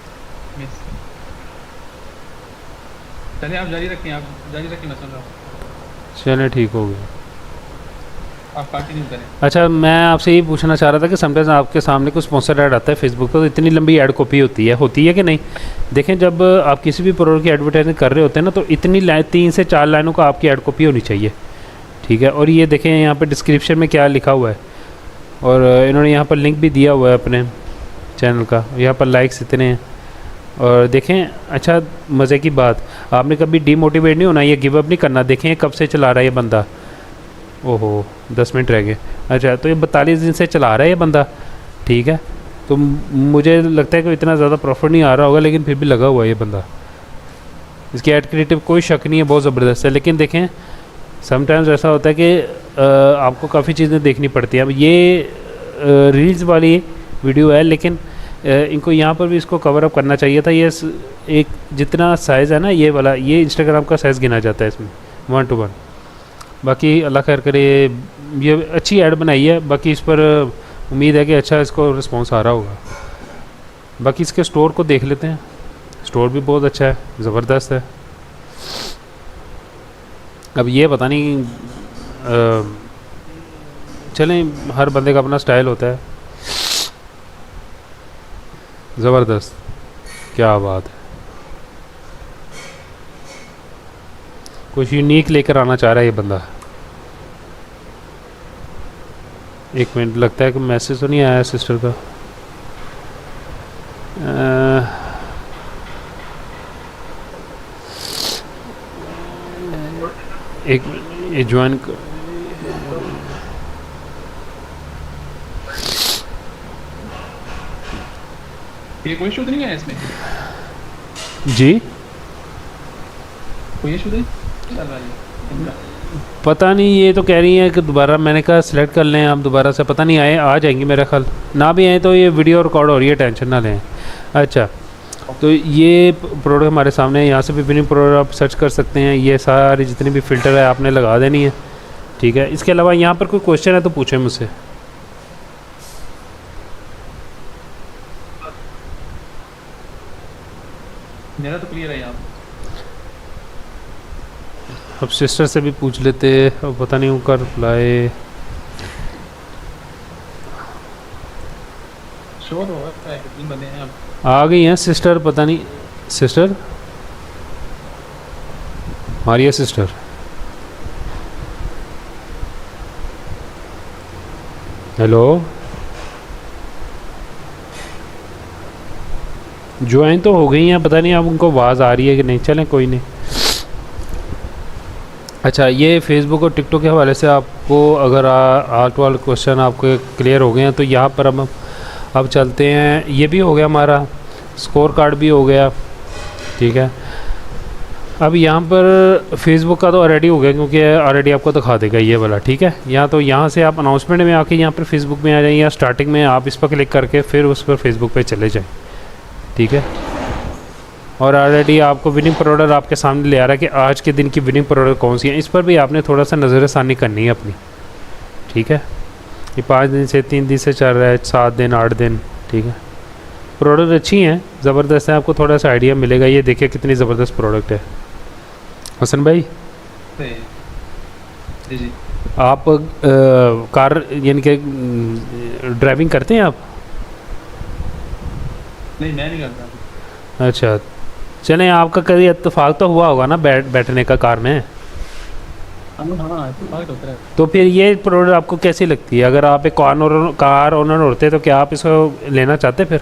चलिए आप जारी रखें, मैं सुन रहा हूँ। चलिए ठीक हो गया, आप कंटिन्यू करें। अच्छा मैं आपसे ये पूछना चाह रहा था कि समटाइम्स आपके सामने कुछ स्पॉन्सर ऐड आता है फेसबुक पर, तो इतनी लंबी ऐड कॉपी होती है कि नहीं? देखें जब आप किसी भी प्रोडक्ट की एडवर्टाइजिंग कर रहे होते हैं ना, तो इतनी 3 से 4 लाइनों का आपकी ऐड कॉपी होनी चाहिए, ठीक है। और ये देखें यहाँ पर डिस्क्रिप्शन में क्या लिखा हुआ है, और इन्होंने यहाँ पर लिंक भी दिया हुआ है अपने चैनल का। यहाँ पर लाइक्स इतने हैं। और देखें अच्छा मज़े की बात, आपने कभी डीमोटिवेट नहीं होना, ये गिव अप नहीं करना। देखें कब से चला रहा है ये बंदा, ओहो 10 मिनट रह गए। अच्छा तो ये 42 दिन से चला रहा है ये बंदा, ठीक है। तो मुझे लगता है कि इतना ज़्यादा प्रॉफिट नहीं आ रहा होगा, लेकिन फिर भी लगा हुआ है ये बंदा। इसकी ऐड क्रिएटिव कोई शक नहीं है, बहुत ज़बरदस्त है। लेकिन देखें समटाइम्स ऐसा होता है कि आपको काफ़ी चीज़ें देखनी पड़ती हैं। अब ये रील्स वाली वीडियो है, लेकिन इनको यहाँ पर भी इसको कवर अप करना चाहिए था। ये एक जितना साइज़ है ना ये वाला, ये इंस्टाग्राम का साइज़ गिना जाता है इसमें 1:1। बाकी अल्लाह खैर करे, ये अच्छी ऐड बनाई है। बाकी इस पर उम्मीद है कि अच्छा इसको रिस्पॉन्स आ रहा होगा। बाकी इसके स्टोर को देख लेते हैं। स्टोर भी बहुत अच्छा है, ज़बरदस्त है। अब ये पता नहीं चलें, हर बंदे का अपना स्टाइल होता है। ज़बरदस्त, क्या बात है। कुछ यूनिक लेकर आना चाह रहा है ये बंदा। एक मिनट, लगता है कि मैसेज तो नहीं आया सिस्टर का। एक ये ज्वाइन ये कोई इशू तो नहीं है इसमें? जी कोई इशू नहीं चल रहा है इनका? पता नहीं, ये तो कह रही हैं कि दोबारा, मैंने कहा सिलेक्ट कर लें आप दोबारा से, पता नहीं आए, आ जाएंगी मेरा ख्याल। ना भी आए तो ये वीडियो रिकॉर्ड हो रही है, टेंशन ना लें। अच्छा, तो ये प्रोडक्ट हमारे सामने है। यहाँ से भी विनिंग प्रोडक्ट आप सर्च कर सकते हैं। ये सारी जितनी भी फ़िल्टर है आपने लगा देनी है, ठीक है। इसके अलावा यहाँ पर कोई क्वेश्चन है तो पूछें मुझसे। मेरा तो क्लियर है यहाँ। अब सिस्टर से भी पूछ लेते, अब पता नहीं उनका रिप्लाई शोर हो रहा है, कितने बंदे हैं अब? आ गई हैं सिस्टर। पता नहीं sister, Maria sister, hello, join तो हो गई हैं, पता नहीं अब उनको आवाज़ आ रही है कि नहीं। चलें कोई नहीं। अच्छा, ये फेसबुक और टिकटॉक के हवाले से आपको अगर आर्ट वाले क्वेश्चन आपके क्लियर हो गए हैं तो यहाँ पर अब चलते हैं। ये भी हो गया हमारा, स्कोर कार्ड भी हो गया, ठीक है। अब यहाँ पर फेसबुक का तो ऑलरेडी हो गया, क्योंकि ऑलरेडी आपको दिखा देगा ये वाला, ठीक है। तो यहाँ से आप अनाउंसमेंट में आके यहाँ पर फेसबुक में आ जाएं, या स्टार्टिंग में आप इस पर क्लिक करके फिर उस पर फेसबुक पे चले जाएं, ठीक है। और ऑलरेडी आपको विनिंग प्रोडक्ट आपके सामने ले आ रहा है कि आज के दिन की विनिंग प्रोडक्ट कौन सी है। इस पर भी आपने थोड़ा सा नज़रसानी करनी है अपनी, ठीक है। ये 5 दिन से 3 दिन से चल रहा है, 7 दिन 8 दिन, ठीक है। प्रोडक्ट अच्छी हैं, ज़बरदस्त है, आपको थोड़ा सा आइडिया मिलेगा। ये देखिए कितनी ज़बरदस्त प्रोडक्ट है। हसन भाई, जी जी, आप कार यानी कि ड्राइविंग करते हैं आप? नहीं मैं नहीं करता। अच्छा, चलें, आपका कभी इत्तेफाक तो हुआ होगा ना बैठने का कार में? हाँ इत्तेफाक होता है। तो फिर ये प्रोडक्ट आपको कैसी लगती है? अगर आप एक कार ओनर होते तो क्या आप इसको लेना चाहते फिर?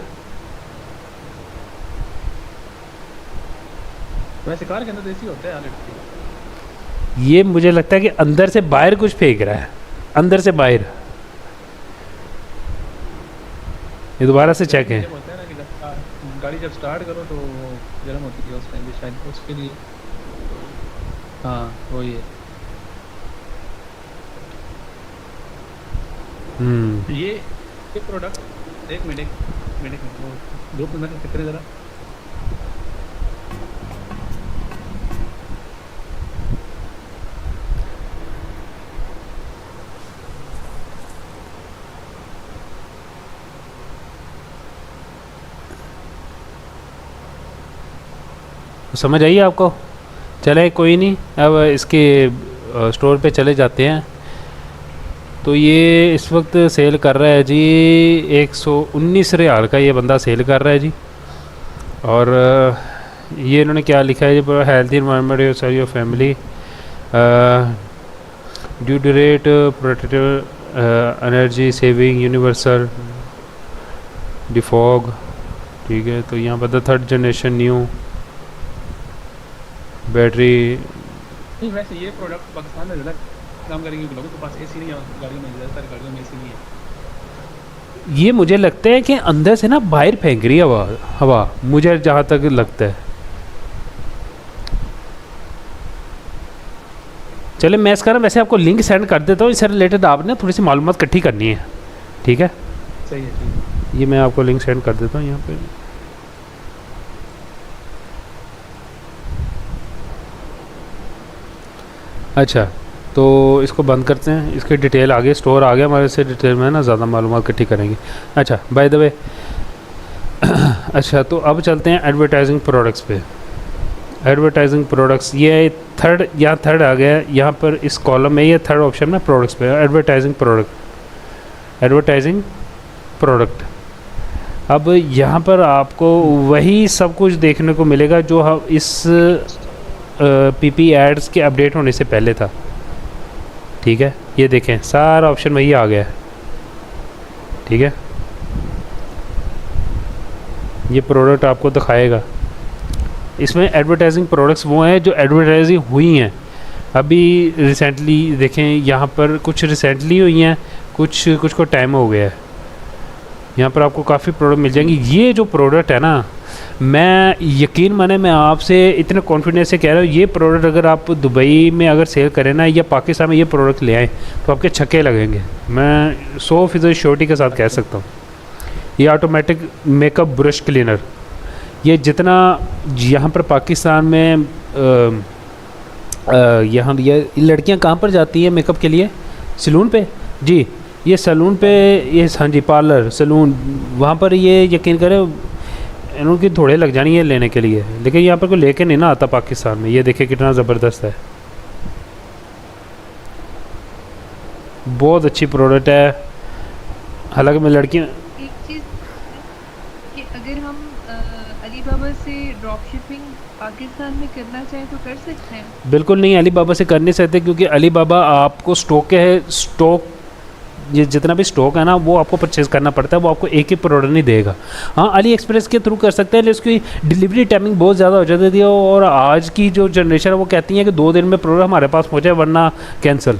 वैसे कार के अंदर तो ऐसी होता है यार। ये मुझे लगता है कि अंदर से बाहर कुछ फेंक रहा है, अंदर से बाहर। ये दोबारा से चेक है। होता है ना कि गाड़ी जब स्टार्ट करो तो गर्म होती है उस टाइम भी, शायद उसके लिए। हाँ वही है। ये प्रोडक्ट एक मिनट वो ग्रुप में चेक करें ज़रा। समझ आई आपको? चले कोई नहीं, अब इसके स्टोर पे चले जाते हैं। तो ये इस वक्त सेल कर रहा है जी 119 रियाल का, ये बंदा सेल कर रहा है जी। और ये इन्होंने क्या लिखा है जी, healthy environment sir your family, ड्यूरेट protective energy saving universal defog, ठीक है। तो यहाँ पर 3rd जनरेशन न्यू बैटरी। नहीं वैसे ये प्रोडक्ट पाकिस्तान में ज़्यादा काम करेंगे, लोगों के पास एसी नहीं है गाड़ियों में, ज़्यादातर गाड़ियों में एसी नहीं है। ये मुझे लगता है कि अंदर से ना बाहर फेंक रही है हवा, मुझे जहाँ तक लगता है। चले मैं इसका ना वैसे आपको लिंक सेंड कर देता हूँ, इससे रिलेटेड आपने थोड़ी सी मालूमात इकट्ठी करनी है, ठीक है। सही है, ठीक है। ये मैं आपको लिंक सेंड कर देता हूँ यहाँ पे। अच्छा, तो इसको बंद करते हैं, इसकी डिटेल आगे स्टोर आ गया हमारे से, डिटेल में ना ज़्यादा मालूमात इकट्ठी करेंगे। अच्छा बाय द वे अच्छा, तो अब चलते हैं एडवर्टाइजिंग प्रोडक्ट्स पे। एडवर्टाइजिंग प्रोडक्ट्स, ये थर्ड, यहाँ थर्ड आ गया यहाँ पर इस कॉलम में, ये थर्ड ऑप्शन में प्रोडक्ट्स पे एडवर्टाइजिंग प्रोडक्ट, एडवर्टाइजिंग प्रोडक्ट। अब यहाँ पर आपको वही सब कुछ देखने को मिलेगा जो हम इस पीपी एड्स के अपडेट होने से पहले था। ठीक है, ये देखें सारा ऑप्शन वही आ गया है। ठीक है, ये प्रोडक्ट आपको दिखाएगा। इसमें एडवर्टाइजिंग प्रोडक्ट्स वो हैं जो एडवर्टाइजिंग हुई हैं अभी रिसेंटली। देखें यहाँ पर कुछ रिसेंटली हुई हैं, कुछ को टाइम हो गया है। यहाँ पर आपको काफ़ी प्रोडक्ट मिल जाएंगे। ये जो प्रोडक्ट है ना, मैं यकीन माने मैं आपसे इतने कॉन्फिडेंस से कह रहा हूँ, ये प्रोडक्ट अगर आप दुबई में अगर सेल करें ना या पाकिस्तान में ये प्रोडक्ट ले आएँ तो आपके छक्के लगेंगे। मैं 100% श्योरिटी के साथ कह सकता हूँ। ये ऑटोमेटिक मेकअप ब्रश क्लीनर, ये जितना यहाँ पर पाकिस्तान में यहाँ ये लड़कियाँ कहाँ पर जाती हैं मेकअप के लिए? सैलून पे जी, ये सैलून पे, ये हाँ जी पार्लर सैलून, वहाँ पर ये यकीन करें उनकी थोड़े लग जानी है लेने के लिए, लेकिन यहाँ पर कोई लेके नहीं ना आता पाकिस्तान में। ये देखिए कितना ज़बरदस्त है, बहुत अच्छी प्रोडक्ट है। हालांकि मैं लड़कियाँ, एक चीज़ कि अगर हम अलीबाबा से ड्रॉप शिपिंग पाकिस्तान में करना चाहें तो कर सकते हैं? बिल्कुल नहीं, अलीबाबा से कर नहीं सकते, क्योंकि अलीबाबा आपको स्टॉक ये जितना भी स्टॉक है ना वो आपको परचेज़ करना पड़ता है, वो आपको एक ही प्रोडक्ट नहीं देगा। हाँ, अली एक्सप्रेस के थ्रू कर सकते हैं, लेकिन उसकी डिलीवरी टाइमिंग बहुत ज़्यादा हो जाती थी, और आज की जो जनरेशन है वो कहती है कि 2 दिन में प्रोडक्ट हमारे पास पहुँचे वरना कैंसिल।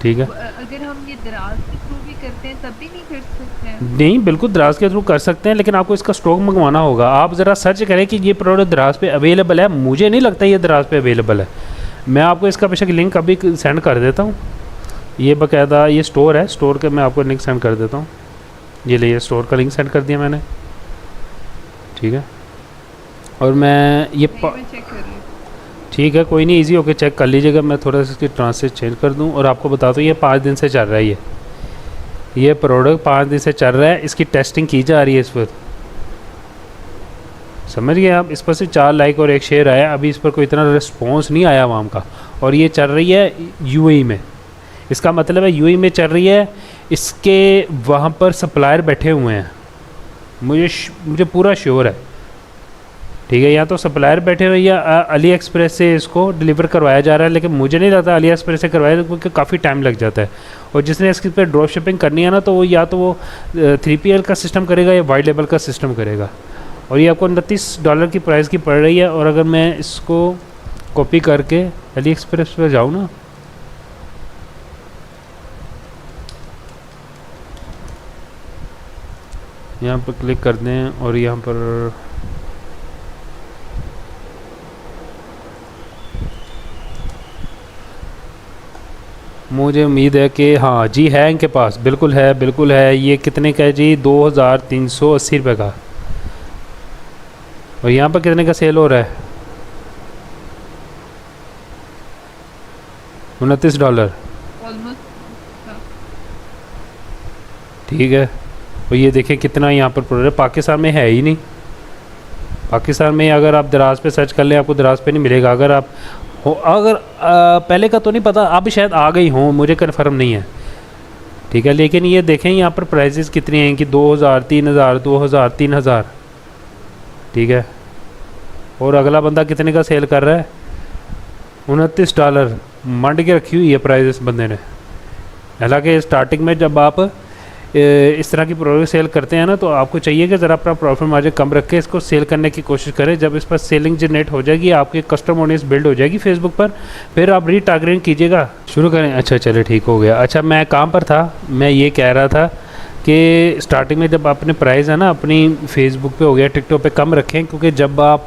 ठीक है, अगर हम ये दराज के थ्रू भी करते हैं तब भी नहीं कर सकते हैं? नहीं, बिल्कुल दराज के थ्रू कर सकते हैं, लेकिन आपको इसका स्टॉक मंगवाना होगा। आप ज़रा सर्च करें कि ये प्रोडक्ट दराज पे अवेलेबल है। मुझे नहीं लगता ये दराज पे अवेलेबल है। मैं आपको इसका बेशक लिंक अभी सेंड कर देता हूँ। ये बाकायदा ये स्टोर है, स्टोर के मैं आपको लिंक सेंड कर देता हूँ। ये लिए स्टोर का लिंक सेंड कर दिया मैंने। ठीक है, और मैं ये मैं चेक कर रही हूँ। ठीक है, कोई नहीं, इजी होकर चेक कर लीजिएगा। मैं थोड़ा सा इसकी ट्रांसलेट चेंज कर दूं और आपको बता दूं ये 5 दिन से चल रहा है। ये प्रोडक्ट 5 दिन से चल रहा है, इसकी टेस्टिंग की जा रही है इस पर। समझ गए आप? इस पर से 4 लाइक और 1 शेयर आया, अभी इस पर कोई इतना रिस्पॉन्स नहीं आया आवाम का, और ये चल रही है यूएई में। इसका मतलब है यूएई में चल रही है, इसके वहाँ पर सप्लायर बैठे हुए हैं, मुझे पूरा श्योर है। ठीक है, या तो सप्लायर बैठे हुए या अली एक्सप्रेस से इसको डिलीवर करवाया जा रहा है, लेकिन मुझे नहीं लगता अली एक्सप्रेस से करवाया, क्योंकि काफ़ी टाइम लग जाता है। और जिसने इसके पर ड्रॉप शिपिंग करनी है ना, तो वो या तो वो 3PL का सिस्टम करेगा या वाइट लेबल का सिस्टम करेगा। और ये आपको $29 की प्राइस की पड़ रही है। और अगर मैं इसको कॉपी करके अली एक्सप्रेस पर जाऊँ ना, यहाँ पर क्लिक कर दें और यहाँ पर मुझे उम्मीद है कि हाँ जी है इनके पास, बिल्कुल है। ये कितने का है जी? 2380 रुपये का। और यहाँ पर कितने का सेल हो रहा है? $29। ऑलमोस्ट। ठीक है, और ये देखें कितना यहाँ पर प्रोडक्ट पाकिस्तान में है ही नहीं। पाकिस्तान में अगर आप दराज पे सर्च कर लें आपको दराज पे नहीं मिलेगा। अगर पहले का तो नहीं पता, अभी शायद आ गई हों, मुझे कन्फर्म नहीं है। ठीक है, लेकिन ये देखें यहाँ पर प्राइसेस कितनी हैं कि 2000, 3000, 2000, 3000। ठीक है, और अगला बंदा कितने का सेल कर रहा है? $29। मंड के रखी हुई है प्राइस इस बंदे ने। हालांकि स्टार्टिंग में जब आप इस तरह की प्रोडक्ट सेल करते हैं ना, तो आपको चाहिए कि ज़रा अपना प्रॉफिट मार्जिन कम रख के इसको सेल करने की कोशिश करें। जब इस पर सेलिंग जनरेट हो जाएगी, आपकी कस्टमर ऑडियंस बिल्ड हो जाएगी फेसबुक पर, फिर आप रीटारगेटिंग कीजिएगा, शुरू करें। अच्छा चले, ठीक हो गया। अच्छा, मैं काम पर था, मैं ये कह रहा था कि स्टार्टिंग में जब आपने प्राइस है ना अपनी फेसबुक पे हो गया टिकटॉक पे कम रखें, क्योंकि जब आप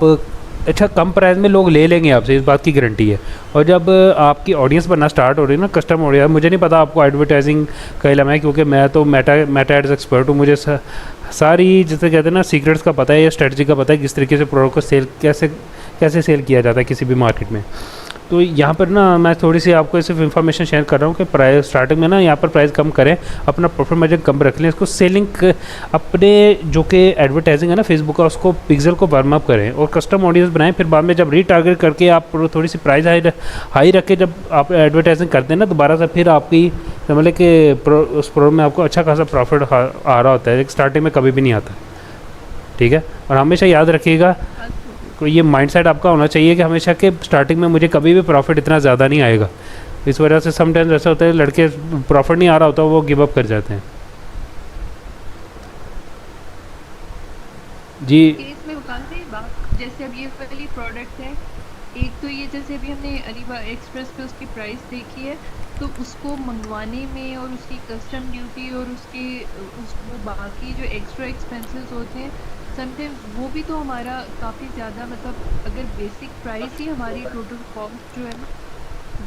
अच्छा कम प्राइस में लोग ले लेंगे आपसे, इस बात की गारंटी है। और जब आपकी ऑडियंस बनना स्टार्ट हो रही है ना, कस्टम ऑडियंस, मुझे नहीं पता आपको एडवर्टाइजिंग का इलम है, क्योंकि मैं तो मेटा एड्स एक्सपर्ट हूँ, मुझे सारी जैसे कहते हैं ना सीक्रेट्स का पता है या स्ट्रेटजी का पता है, किस तरीके से प्रोडक्ट को सेल कैसे सेल किया जाता है किसी भी मार्केट में। तो यहाँ पर ना मैं थोड़ी सी आपको सिर्फ इन्फॉर्मेशन शेयर कर रहा हूँ कि प्राइस स्टार्टिंग में ना यहाँ पर प्राइस कम करें, अपना प्रॉफिट मार्जिन कम रख लें, इसको सेलिंग अपने जो कि एडवर्टाइजिंग है ना फेसबुक का, उसको पिक्सल को वार्म अप करें और कस्टम ऑडियंस बनाएं। फिर बाद में जब रीटारगेट करके आप थोड़ी सी प्राइस हाई रख के जब आप एडवर्टाइजिंग करते हैं ना, दोबारा से फिर आपकी समझ लें कि उस प्रोडक्ट में आपको अच्छा खासा प्रॉफिट आ रहा होता है, स्टार्टिंग में कभी भी नहीं आता। ठीक है, और हमेशा याद रखिएगा तो ये माइंडसेट आपका होना चाहिए कि हमेशा के स्टार्टिंग में मुझे कभी भी प्रॉफिट इतना ज़्यादा नहीं आएगा। इस वजह से समटाइम्स ऐसा होता है लड़के प्रॉफिट नहीं आ रहा होता वो गिव अप कर जाते हैं। जी इसमें वकाल से बात, जैसे अब ये वाली प्रोडक्ट है, एक तो ये जैसे अभी हमने अलीबाग एक्सप्रेस पे उसकी प्राइस देखी है, तो उसको मंगवाने में और उसकी कस्टम ड्यूटी और उसके वो बाकी जो एक्स्ट्रा एक्सपेंसेस होते हैं समटाइम्स वो भी तो हमारा काफ़ी ज़्यादा, मतलब अगर बेसिक प्राइस ही हमारी टोटल कॉस्ट जो है ना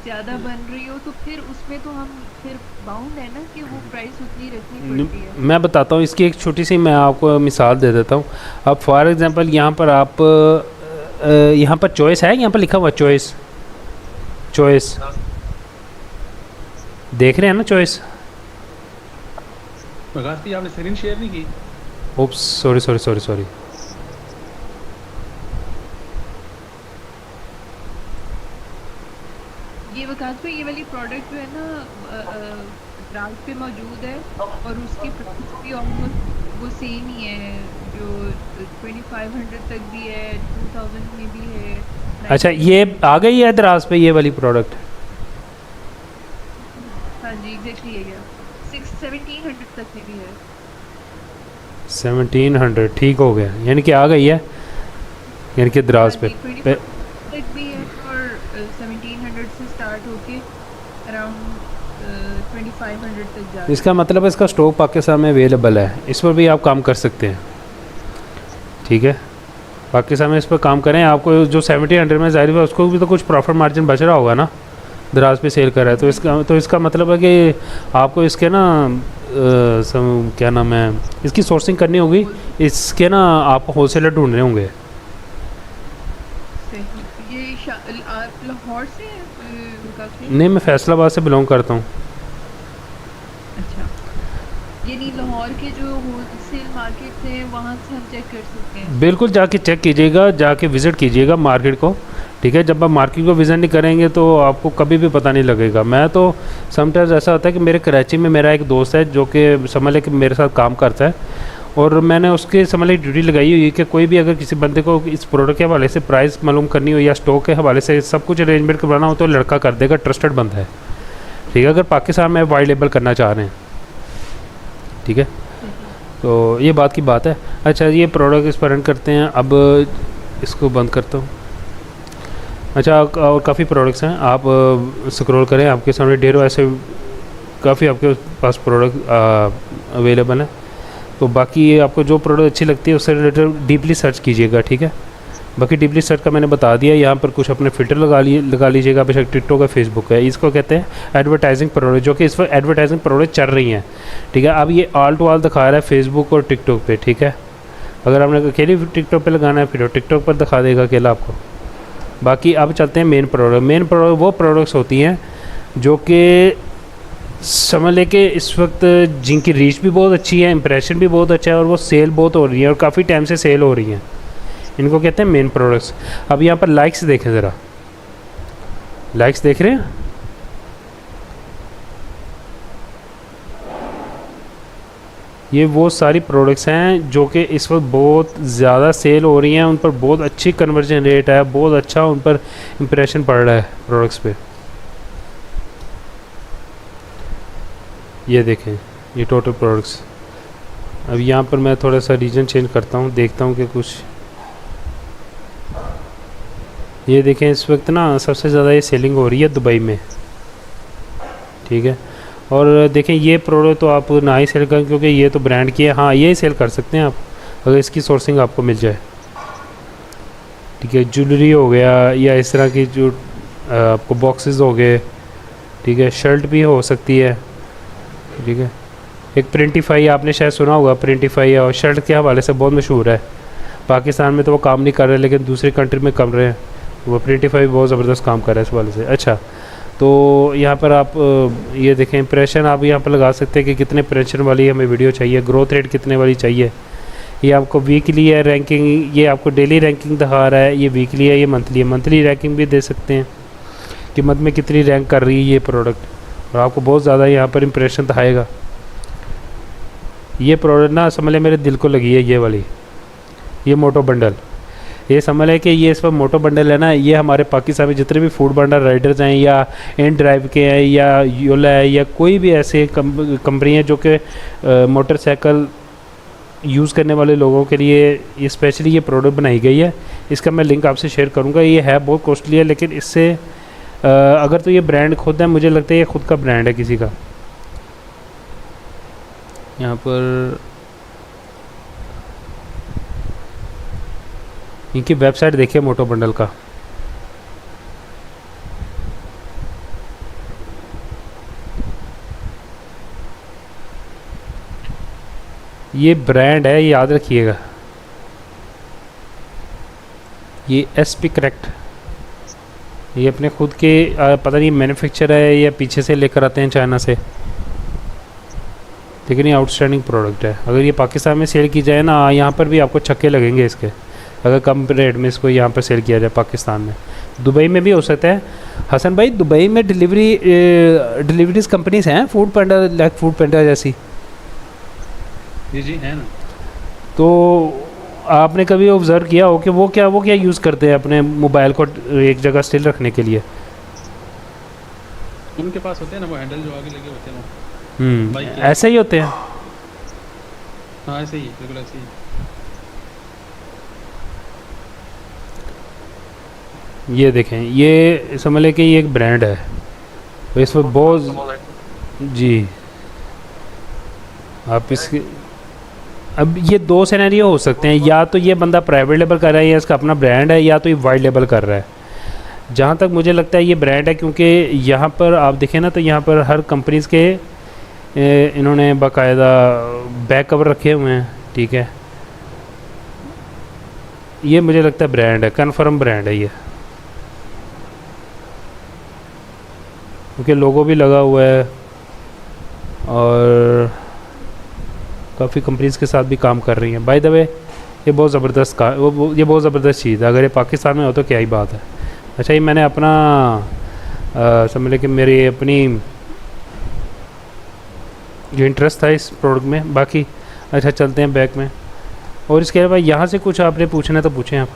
ज़्यादा बन रही हो, तो फिर उसमें तो हम फिर बाउंड है ना कि वो प्राइस उतनी रखनी पड़ती है। मैं बताता हूँ इसकी एक छोटी सी, मैं आपको मिसाल दे देता हूँ। अब फॉर एग्जांपल यहाँ पर आप यहाँ पर चॉइस है, यहाँ पर लिखा हुआ चॉइस, चॉइस देख रहे हैं ना चॉइस। प्रकाश जी आपने स्क्रीन शेयर नहीं की? Oops sorry. ये वकास पे ये वाली प्रोडक्ट जो है ना ब्रांड पे मौजूद है और उसकी प्राइस भी ऑलमोस्ट वो सेम ही है, जो 2500 तक भी है, 2000 में भी है। अच्छा ये आ गई है दराज पे ये वाली प्रोडक्ट? हाँ जी एग्जैक्टली है, 1700 तक में भी है। 1700 ठीक हो गया, यानी कि आ गई है, यानी कि दराज पे, तक भी है और 1700 से स्टार्ट होके अराउंड 2500 तक जा। इसका मतलब इसका स्टॉक पाकिस्तान में अवेलेबल है, इस पर भी आप काम कर सकते हैं। ठीक है, पाकिस्तान में इस पर काम करें। आपको जो 1700 में जाहिर है उसको भी तो कुछ प्रॉफिट मार्जिन बच रहा होगा ना, दराज पे सेल कर रहा है, तो इसका मतलब है कि आपको इसके ना क्या नाम है, इसकी सोर्सिंग करनी होगी, इसके ना आप होलसेलर ढूंढने होंगे। ये आप लाहौर से नहीं, मैं फैसलाबाद से बिलोंग करता हूँ। अच्छा, यानी लाहौर के जो होलसेल मार्केट हैं वहाँ से हम चेक कर सकते हैं? बिल्कुल, जाके चेक कीजिएगा, जाके विज़िट कीजिएगा मार्केट को। ठीक है, जब आप मार्केट को विज़िट नहीं करेंगे तो आपको कभी भी पता नहीं लगेगा। मैं तो समटाइम्स ऐसा होता है कि मेरे कराची में मेरा एक दोस्त है जो कि समझ लें कि मेरे साथ काम करता है, और मैंने उसके समझ लें ड्यूटी लगाई हुई है कि कोई भी अगर किसी बंदे को इस प्रोडक्ट के हवाले से प्राइस मालूम करनी हो या स्टॉक के हवाले से सब कुछ अरेंजमेंट करवाना हो तो लड़का कर देगा, ट्रस्टेड बंदा है। ठीक है, अगर पाकिस्तान में वाइड लेबल करना चाह रहे हैं। ठीक है, तो ये बात की बात है। अच्छा, ये प्रोडक्ट इस पर रन करते हैं, अब इसको बंद करता हूँ। अच्छा, और काफ़ी प्रोडक्ट्स हैं, आप स्क्रॉल करें, आपके सामने ढेरों ऐसे काफ़ी आपके पास प्रोडक्ट अवेलेबल हैं। तो बाकी आपको जो प्रोडक्ट अच्छी लगती है उससे रिलेटेड डीपली सर्च कीजिएगा। ठीक है, बाकी डीपली सर्च का मैंने बता दिया। यहाँ पर कुछ अपने फ़िल्टर लगा लीजिएगा, बेशक टिकटॉक है, फेसबुक है, इसको कहते हैं एडवर्टाइजिंग प्रोडक्ट, जो कि इस पर एडवर्टाइजिंग प्रोडक्ट चल रही हैं। ठीक है, अब ये ऑल टू ऑल दिखा रहा है फेसबुक और टिकटॉक पे। ठीक है, अगर आपने अकेली टिकटॉक पे लगाना है फिर टिकटॉक पर दिखा देगा अकेला आपको। बाकी अब चलते हैं मेन प्रोडक्ट वो प्रोडक्ट्स होती हैं जो कि समझ लें कि इस वक्त जिनकी रीच भी बहुत अच्छी है, इंप्रेशन भी बहुत अच्छा है, और वो सेल बहुत हो रही है और काफ़ी टाइम से सेल हो रही हैं, इनको कहते हैं मेन प्रोडक्ट्स। अब यहाँ पर लाइक्स देखें ज़रा, लाइक्स देख रहे हैं? ये वो सारी प्रोडक्ट्स हैं जो कि इस वक्त बहुत ज़्यादा सेल हो रही हैं, उन पर बहुत अच्छी कन्वर्जन रेट है, बहुत अच्छा उन पर इम्प्रेशन पड़ रहा है प्रोडक्ट्स पे। ये देखें, ये टोटल प्रोडक्ट्स। अब यहाँ पर मैं थोड़ा सा रीजन चेंज करता हूँ, देखता हूँ कि कुछ, ये देखें इस वक्त ना सबसे ज़्यादा ये सेलिंग हो रही है दुबई में। ठीक है, और देखें ये प्रोडक्ट तो आप ना ही सेल करें क्योंकि ये तो ब्रांड की है। हाँ, ये ही सेल कर सकते हैं आप अगर इसकी सोर्सिंग आपको मिल जाए। ठीक है, ज्वेलरी हो गया या इस तरह की जो आपको बॉक्सेस हो गए, ठीक है, शर्ट भी हो सकती है, ठीक है। एक प्रिंटिफाई आपने शायद सुना होगा, प्रिंटिफाई और शर्ट के हवाले से बहुत मशहूर है। पाकिस्तान में तो वो काम नहीं कर रहे लेकिन दूसरी कंट्री में कर रहे हैं। वो प्रिंटिफाई बहुत ज़बरदस्त काम कर रहा है इस हवाले से। अच्छा, तो यहाँ पर आप ये देखें इंप्रेशन आप यहाँ पर लगा सकते हैं कि कितने इंप्रेशन वाली हमें वीडियो चाहिए, ग्रोथ रेट कितने वाली चाहिए। ये आपको वीकली है रैंकिंग, ये आपको डेली रैंकिंग दिखा रहा है, ये वीकली है, ये मंथली है। मंथली रैंकिंग भी दे सकते हैं कि मंथ में कितनी रैंक कर रही है ये प्रोडक्ट, और आपको बहुत ज़्यादा यहाँ पर इंप्रेशन दिखाएगा। ये प्रोडक्ट ना समझ लें मेरे दिल को लगी है ये वाली, ये मोटो बंडल। ये समझ लें कि ये इस पर मोटो बंडल है ना, ये हमारे पाकिस्तान में जितने भी फूड बंडल राइडर्स हैं या इन ड्राइव के हैं या योला है या कोई भी ऐसे कंपनी है जो कि मोटरसाइकिल यूज़ करने वाले लोगों के लिए ये स्पेशली ये प्रोडक्ट बनाई गई है। इसका मैं लिंक आपसे शेयर करूँगा। ये है बहुत कॉस्टली है लेकिन इससे अगर तो ये ब्रांड खुद है, मुझे लगता है ये खुद का ब्रांड है किसी का। यहाँ पर इनकी वेबसाइट देखिए मोटो बंडल का। ये ब्रांड है, याद रखिएगा, ये एसपी करेक्ट। ये अपने खुद के पता नहीं मैन्युफैक्चर है या पीछे से लेकर आते हैं चाइना से, लेकिन ये आउटस्टैंडिंग प्रोडक्ट है। अगर ये पाकिस्तान में सेल की जाए ना, यहाँ पर भी आपको छक्के लगेंगे इसके, अगर कम रेट में इसको यहाँ पर सेल किया जाए पाकिस्तान में। दुबई में भी हो सकता है। हसन भाई, दुबई में डिलीवरीज कंपनीज हैं फूड पांडा, लाइक फूड पांडा जैसी? जी जी है ना। तो आपने कभी ऑब्ज़र्व किया हो कि वो क्या यूज़ करते हैं अपने मोबाइल को एक जगह स्टिल रखने के लिए? उनके पास होते हैं ना वो हैंडल जो आगे लगे होते हैं वो। ऐसे ही होते हैं। हाँ ऐसे ही, बिल्कुल ऐसे ही। ये देखें, ये समझ लें कि ये एक ब्रांड है, तो इसमें बहुत जी आप इसके अब ये दो सिनेरियो हो सकते हैं, या तो ये बंदा प्राइवेट लेबल कर रहा है या इसका अपना ब्रांड है, या तो ये वाइड लेबल कर रहा है। जहाँ तक मुझे लगता है ये ब्रांड है, क्योंकि यहाँ पर आप देखें ना तो यहाँ पर हर कंपनीज़ के इन्होंने बाकायदा बैक कवर रखे हुए हैं, ठीक है। ये मुझे लगता है ब्रांड है, कन्फर्म ब्रांड है ये, क्योंकि लोगो भी लगा हुआ है और काफ़ी कंपनीज़ के साथ भी काम कर रही हैं। बाय द वे ये बहुत ज़बरदस्त ये बहुत ज़बरदस्त चीज़ है। अगर ये पाकिस्तान में हो तो क्या ही बात है। अच्छा, ये मैंने अपना समझ लें कि मेरी अपनी जो इंटरेस्ट था इस प्रोडक्ट में। बाकी अच्छा चलते हैं बैक में, और इसके अलावा यहाँ से कुछ आपने पूछना है तो पूछें आप।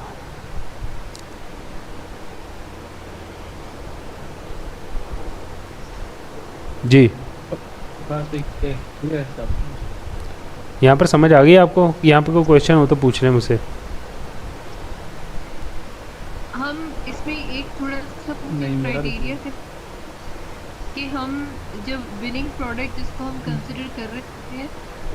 जी, बात ठीक है साहब। यहाँ पर समझ आ गई आपको? यहाँ पर कोई क्वेश्चन हो तो पूछ लें मुझसे। हम इसमें एक थोड़ा सा नहीं, मेरा भी- क्राइटेरिया है कि हम जब विनिंग प्रोडक्ट जिसको हम कंसिडर कर रहे हैं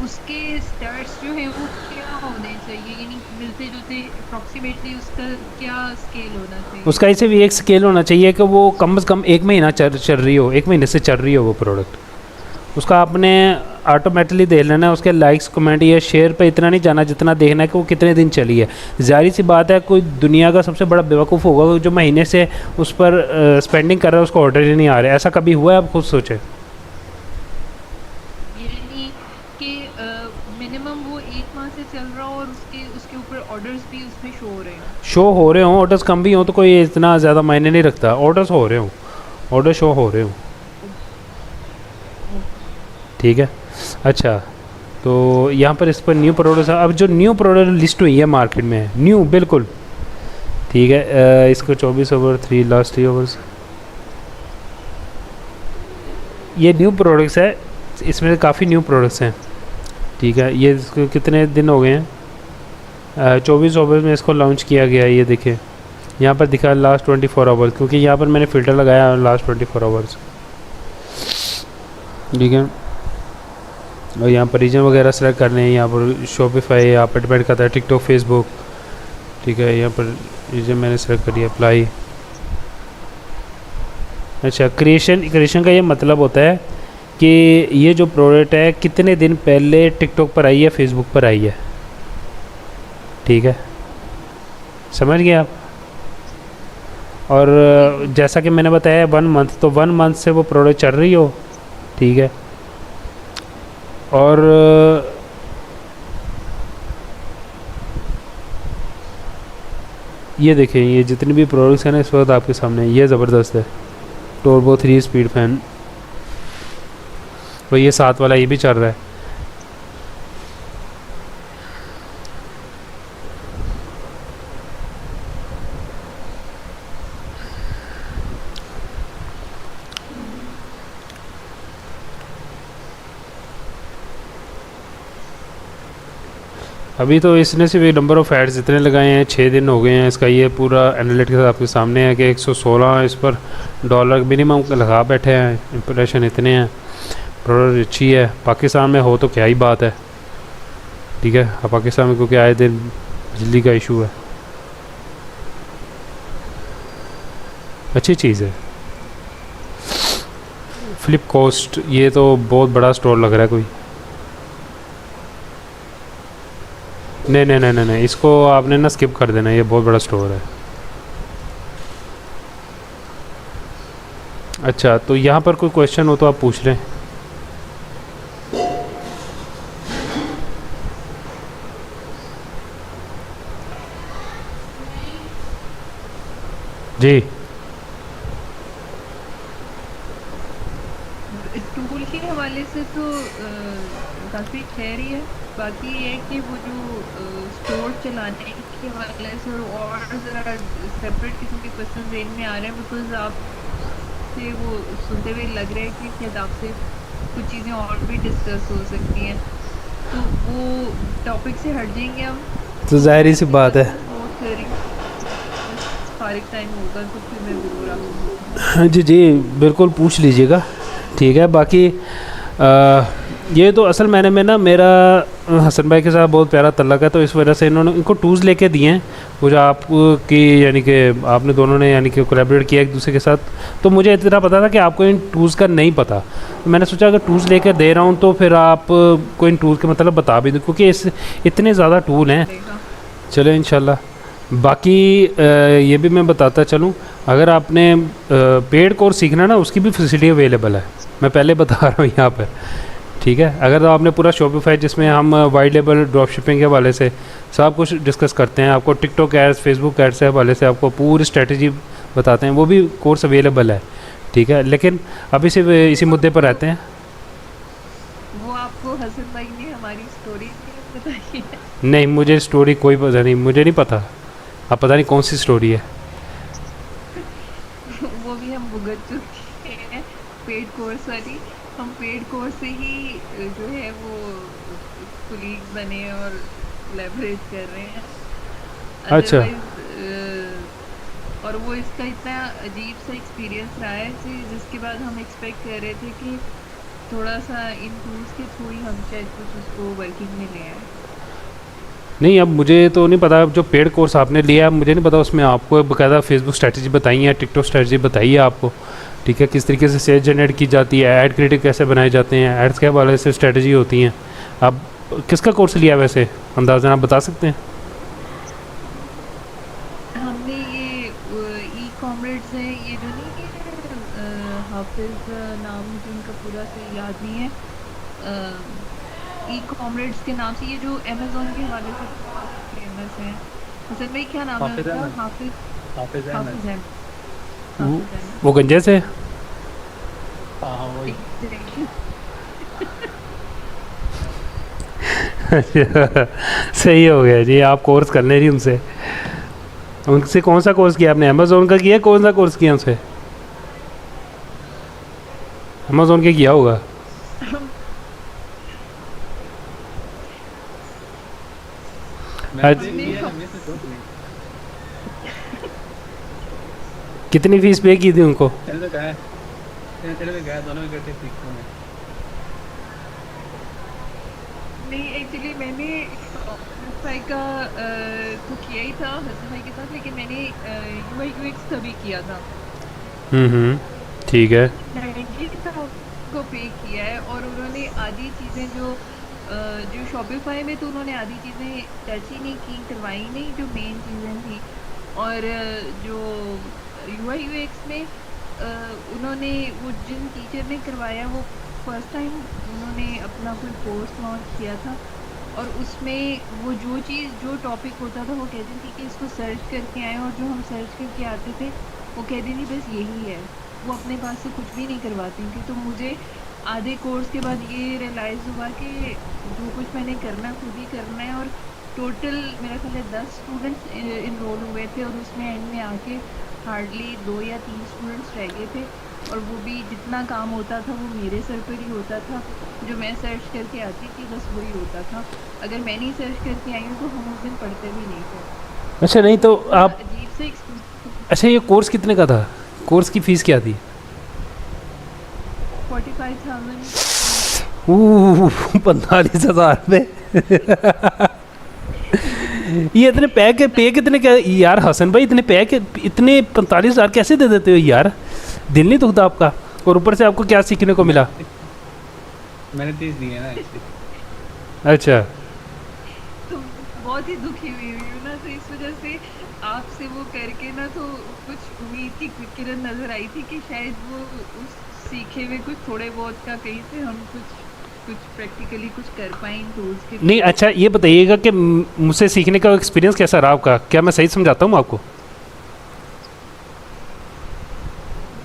उसके स्टार्ट्स जो है वो क्या होने चाहिए, यानी मिलते जुलते अप्रॉक्सीमेटली उसका क्या स्केल होना चाहिए? उसका ऐसे भी एक स्केल होना चाहिए कि वो कम से कम 1 महीना चल रही हो, 1 महीने से चल रही हो वो प्रोडक्ट। उसका आपने ऑटोमेटिकली देख लेना है। उसके लाइक्स कमेंट या शेयर पे इतना नहीं जाना जितना देखना है कि वो कितने दिन चली है। ज़ाहिर सी बात है, कोई दुनिया का सबसे बड़ा बेवकूफ़ होगा जो महीने से उस पर स्पेंडिंग कर रहा है, उसको ऑर्डर ही नहीं आ रहा है। ऐसा कभी हुआ है? आप खुद सोचें। यानी कि मिनिमम वो 1 माह से चल रहा हो और उसके ऊपर ऑर्डर्स भी उसमें शो हो रहे हैं। शो हो रहे हों, ऑर्डर्स कम भी हों तो कोई इतना ज़्यादा मायने नहीं रखता। ऑर्डर्स हो रहे हों, ऑर्डर शो हो रहे हों, ठीक है। अच्छा, तो यहाँ पर इस पर न्यू प्रोडक्ट्स, अब जो न्यू प्रोडक्ट लिस्ट हुई है मार्केट में, न्यू बिल्कुल ठीक है। इसको 24 ओवर 3 लास्ट 3 ओवर्स, ये न्यू प्रोडक्ट्स है। इसमें काफ़ी न्यू प्रोडक्ट्स हैं, ठीक है। ये इसको कितने दिन हो गए हैं? 24 ओवर में इसको लॉन्च किया गया है। ये देखिए यहाँ पर दिखा लास्ट 24 आवर्स, क्योंकि यहाँ पर मैंने फ़िल्टर लगाया लास्ट 24 आवर्स, ठीक है। और यहाँ पर रीजन वगैरह सेलेक्ट करने हैं। यहाँ पर शॉपिफाई आप पर डिपेंड करता है, टिकटॉक, फेसबुक, ठीक है। यहाँ पर रीजन मैंने सेलेक्ट कर लिया, अप्लाई। अच्छा, क्रिएशन का ये मतलब होता है कि ये जो प्रोडक्ट है कितने दिन पहले टिकटॉक पर आई है, फेसबुक पर आई है। ठीक है, समझ गए आप। और जैसा कि मैंने बताया 1 मंथ, तो 1 मंथ से वो प्रोडक्ट चल रही हो। ठीक है, और ये देखें, ये जितनी भी प्रोडक्ट्स हैं ना इस वक्त आपके सामने, ये ज़बरदस्त है। टोरबो 3 स्पीड फैन, तो ये 7 वाला ये भी चल रहा है। अभी तो इसने सिर्फ नंबर ऑफ़ एड्स इतने लगाए हैं, 6 दिन हो गए हैं इसका। ये पूरा एनालिटिक्स आपके सामने है कि 116 इस पर डॉलर मिनिमम लगा बैठे हैं, इंप्रेशन इतने हैं। प्रोडक्ट अच्छी है, पाकिस्तान में हो तो क्या ही बात है। ठीक है, अब पाकिस्तान में क्योंकि आए दिन बिजली का इशू है, अच्छी चीज़ है। फ्लिप कोस्ट, ये तो बहुत बड़ा स्टोर लग रहा है कोई। नहीं नहीं नहीं नहीं, इसको आपने ना स्किप कर देना, ये बहुत बड़ा स्टोर है। अच्छा, तो यहाँ पर कोई क्वेश्चन हो तो आप पूछ लें। जी, टूल के हवाले से तो काफ़ी खैर ही है। बाकी ये है कि वो जो स्टोर चलाने के हवाले से और ज़रा सेपरेट किस्म के क्वेश्चन जेन में आ रहे हैं, बिकॉज आपसे वो सुनते हुए लग रहा है कि शायद आपसे कुछ चीज़ें और भी डिस्कस हो सकती हैं, तो वो टॉपिक से हट जाएंगे हम। तो जाहिर सी बात है। फारिग टाइम होगा तो फिर मैं ज़रूर आपको। हाँ जी जी, बिल्कुल पूछ लीजिएगा। ठीक है, बाकी ये तो असल मैंने में ना मेरा हसन भाई के साथ बहुत प्यारा तल्लक है, तो इस वजह से इनको टूल्स लेके दिए हैं वो जो आपकी, यानी कि आपने दोनों ने यानी कि कोलैबोरेट किया एक दूसरे के साथ। तो मुझे इतना पता था कि आपको इन टूल्स का नहीं पता, तो मैंने सोचा अगर टूल्स लेकर दे रहा हूँ तो फिर आप को इन टूल्स के मतलब बता भी दो, क्योंकि इतने ज़्यादा टूल हैं। चलो इंशाल्लाह। बाकी ये भी मैं बताता चलूँ, अगर आपने पेड कोर्स सीखना ना, उसकी भी फैसिलिटी अवेलेबल है, मैं पहले बता रहा हूँ यहाँ पर। ठीक है, अगर तो आपने पूरा शॉपिफाई जिसमें हम वाइड लेवल ड्रॉप शिपिंग के हवाले से सब कुछ डिस्कस करते हैं, आपको टिकटॉक एड्स, फेसबुक एड्स के हवाले से आपको पूरी स्ट्रेटजी बताते हैं, वो भी कोर्स अवेलेबल है। ठीक है, लेकिन अभी सिर्फ इसी मुद्दे पर रहते हैं। वो आपको हसन भाई ने हमारी स्टोरी बताई है? नहीं, मुझे स्टोरी कोई पता नहीं, मुझे नहीं पता। अब पता नहीं कौन सी स्टोरी है। वो भी हम भुगत चुके हैं, पेड कोर्स वाली। हम पेड कोर्स से ही जो है वो कुलीग्स बने और लेवरेज कर रहे हैं। अच्छा। और वो इसका इतना अजीब सा एक्सपीरियंस रहा है जिसके बाद हम एक्सपेक्ट कर रहे थे कि थोड़ा सा इन टूल्स के थ्रू ही हम शायद कुछ उसको वर्किंग में ले आए। नहीं, अब मुझे तो नहीं पता, जो पेड कोर्स आपने लिया है मुझे नहीं पता उसमें आपको बाकायदा फेसबुक स्ट्रेटजी बताई है, टिकटॉक स्ट्रेटजी बताई है आपको। ठीक है, किस तरीके से सेल्स जनरेट की जाती है, ऐड क्रिएटिव कैसे बनाए जाते हैं, एड्स के हवाले से स्ट्रेटजी होती हैं। आप किसका कोर्स लिया वैसे, अंदाज़ा आप बता सकते हैं? हमने ये ई कॉमरेड्स है, ये जो नहीं है हाफिज नाम मुझे उनका पूरा से याद नहीं है, ई कॉमरेड्स के नाम से, ये जो अमेज़न के हवाले से फेमस है। हसन भाई क्या नाम है उनका? हाफिज अहमद। वो गंजे से? हाँ वही। सही हो गया जी, आप कोर्स कर ले रही उनसे। उनसे कौन सा कोर्स किया आपने? अमेज़ोन का किया? कौन सा कोर्स किया उनसे? अमेज़ोन के किया होगा। कितनी फीस पे की थी उनको? दोनों इकट्ठे सीखते हैं। नहीं, एक्चुअली मैंने Shopify का तो किया ही था Shopify के साथ, लेकिन मैंने UI UX का भी किया था। ठीक है। 90,000 को पे किया है, और उन्होंने आधी चीज़ें जो Shopify में, तो उन्होंने आधी चीज़ें टच ही नहीं की, करवाई नहीं जो मेन चीज़ें थी। और जो UI UX में उन्होंने वो जिन टीचर ने करवाया, वो फर्स्ट टाइम उन्होंने अपना कोई कोर्स लॉन्च किया था, और उसमें वो जो टॉपिक होता था वो कहती थी कि इसको सर्च करके आए, और जो हम सर्च करके आते थे वो कहती थी बस यही है। वो अपने पास से कुछ भी नहीं करवाती थी। तो मुझे आधे कोर्स के बाद ये रियलाइज़ हुआ कि जो कुछ मैंने करना खुद ही करना है। और टोटल मेरा ख्याल है 10 स्टूडेंट्स इनरोल हुए थे, और उसमें एंड में आके हार्डली 2 या 3 स्टूडेंट्स रह गए थे, और वो भी जितना काम होता था वो मेरे सर पर ही होता था। जो मैं सर्च करके आती थी बस वही होता था। अगर मैं नहीं सर्च करके आई हूँ तो हम उस दिन पढ़ते भी नहीं थे। अच्छा, नहीं तो बड़ा आप, अजीब सा एक्सपीरियंस। अच्छा ये कोर्स कितने का था? कोर्स की फ़ीस क्या थी? 45,000। 45,000 रुपये। ये इतने पे कितने क्या यार हसन भाई, इतने 45,000 कैसे दे देते हो यार? दिल नहीं दुखता आपका? और ऊपर से आपको क्या सीखने को मिला? मैंने 30 दिए ना इसलिए। अच्छा, तो बहुत ही दुखी हुई हूँ ना, तो इस वजह से आपसे वो करके ना, तो कुछ उम्मीद की किरण नजर आई थी कि शायद वो उस सीखे हुए कुछ थोड़े बहुत का कहीं से हम कुछ प्रैक्टिकली कुछ कर पाए इन टूल्स के। नहीं अच्छा ये बताइएगा कि मुझसे सीखने का एक्सपीरियंस कैसा रहा आपका? क्या मैं सही समझाता हूँ आपको?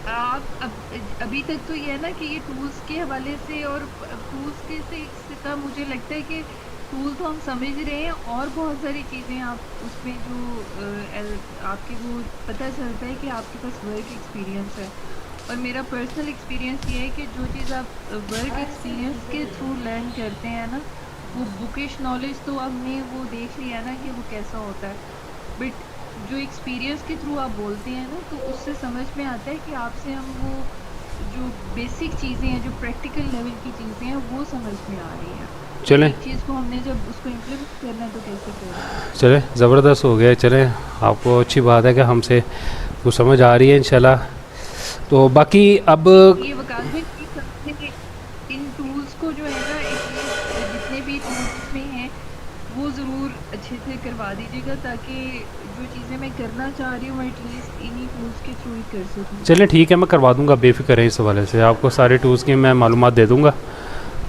आप अभी तक तो ये है ना कि ये टूल्स के हवाले से, और टूल्स के से का मुझे लगता है कि टूल तो हम समझ रहे हैं, और बहुत सारी चीज़ें आप उसमें जो आपके वो पता चलता है कि आपके पास वर्क एक्सपीरियंस है। और मेरा पर्सनल एक्सपीरियंस ये है कि जो चीज़ आप वर्क एक्सपीरियंस के थ्रू लर्न करते हैं ना, वो बुकिश नॉलेज तो हमने वो देख लिया ना कि वो कैसा होता है, बट जो एक्सपीरियंस के थ्रू आप बोलते हैं ना, तो उससे समझ में आता है कि आपसे हम वो जो बेसिक चीज़ें हैं, जो प्रैक्टिकल लेवल की चीज़ें हैं, वो समझ में आ रही हैं। चलें एक चीज़ को हमने जब उसको इम्प्लीमेंट करना है तो कैसे करना है। चलें, ज़बरदस्त हो गया। चलें, आपको अच्छी बात है कि हमसे वो समझ आ रही है इंशाल्लाह। तो बाकी अब ये वकास भाई प्लीज समझे कि इन टूल्स को जो है ना, जितने भी टूल्स में हैं वो ज़रूर अच्छे से करवा दीजिएगा, ताकि जो चीज़ें मैं करना चाह रही हूँ एटलीस्ट इन्हीं टूल्स के थ्रू ही कर सकूँ। चलें ठीक है, मैं करवा दूंगा, बेफिक्र रहें इस हवाले से। आपको सारे टूल्स की मैं मालूमात दे दूंगा,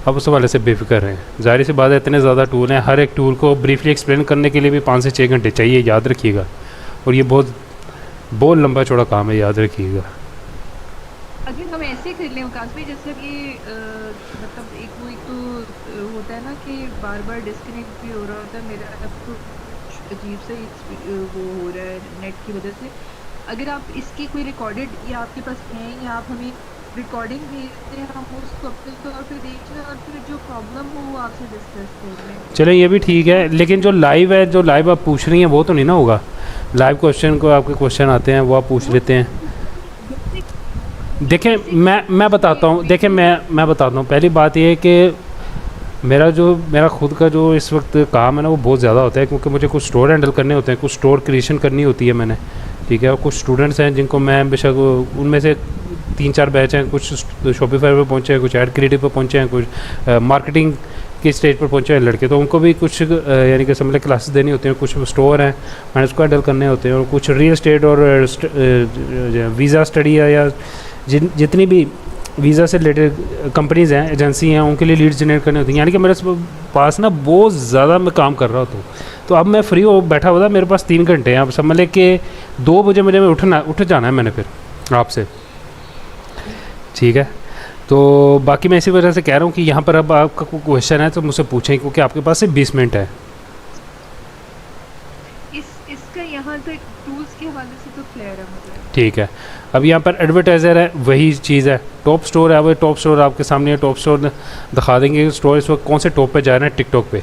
आप उस हवाले से बेफिक्र रहें। ज़ाहिर सी बात है, इतने ज़्यादा टूल हैं, हर एक टूल को ब्रीफली एक्सप्लेन करने के लिए भी 5 से 6 घंटे चाहिए, याद रखिएगा। और ये बहुत लंबा चौड़ा काम है, याद रखिएगा। अगर हम ऐसे कर लें वकास भाई, जैसे कि मतलब एक तो होता है ना कि बार बार डिस्कनेक्ट भी हो रहा होता है, मेरा अब तो अजीब सा वो हो रहा है नेट की वजह से। अगर आप इसकी कोई रिकॉर्डेड या आपके पास है, या आप हमें रिकॉर्डिंग भेजते हैं, हम उसको अपने तौर पे देख लें, और फिर जो प्रॉब्लम हो वो आपसे डिस्कस कर लें। चलें ये भी ठीक है, लेकिन जो लाइव है, जो लाइव आप पूछ रही हैं वो तो नहीं ना होगा? लाइव क्वेश्चन को आपके क्वेश्चन आते हैं वो आप पूछ लेते हैं। देखें मैं बताता हूँ, देखें मैं बताता हूँ। पहली बात ये है कि मेरा खुद का जो इस वक्त काम है ना, वो बहुत ज़्यादा होता है, क्योंकि मुझे कुछ स्टोर हैंडल करने होते हैं, कुछ स्टोर क्रिएशन करनी होती है मैंने, ठीक है। और कुछ स्टूडेंट्स हैं जिनको मैं बेशक, उनमें से 3-4 बैच हैं, कुछ शॉपिफाई पर पहुँचे हैं, कुछ ऐड क्रिएटिव पर पहुँचे हैं, कुछ मार्केटिंग की स्टेज पर पहुँचे हैं लड़के, तो उनको भी कुछ यानी कि समझ लें क्लासेस देनी होती हैं। कुछ स्टोर हैं मैंने उसको हैंडल करने होते हैं, और कुछ रियल एस्टेट और वीज़ा स्टडी या जितनी भी वीज़ा से रिलेटेड कंपनीज़ हैं, एजेंसी हैं, उनके लिए लीड्स जनरेट करने होती हैं। यानी कि मेरे पास ना बहुत ज़्यादा मैं काम कर रहा होता हूँ। तो अब मैं फ्री हो बैठा हुआ था, मेरे पास 3 घंटे हैं। अब समझ लें कि 2 बजे मुझे उठ जाना है मैंने फिर आपसे, ठीक है। तो बाकी मैं इसी वजह से कह रहा हूँ कि यहाँ पर अब आपका कोई क्वेश्चन है तो मुझसे पूछें, क्योंकि आपके पास सिर्फ 20 मिनट है। इसका यहाँ तक टूल्स के हवाले से तो क्लियर है मुझे, ठीक है। अब यहाँ पर एडवर्टाइज़र है, वही चीज़ है। टॉप स्टोर है, वही टॉप स्टोर आपके सामने है। टॉप स्टोर दिखा देंगे स्टोर इस वक्त कौन से टॉप पे जा रहे हैं टिकटॉक पे,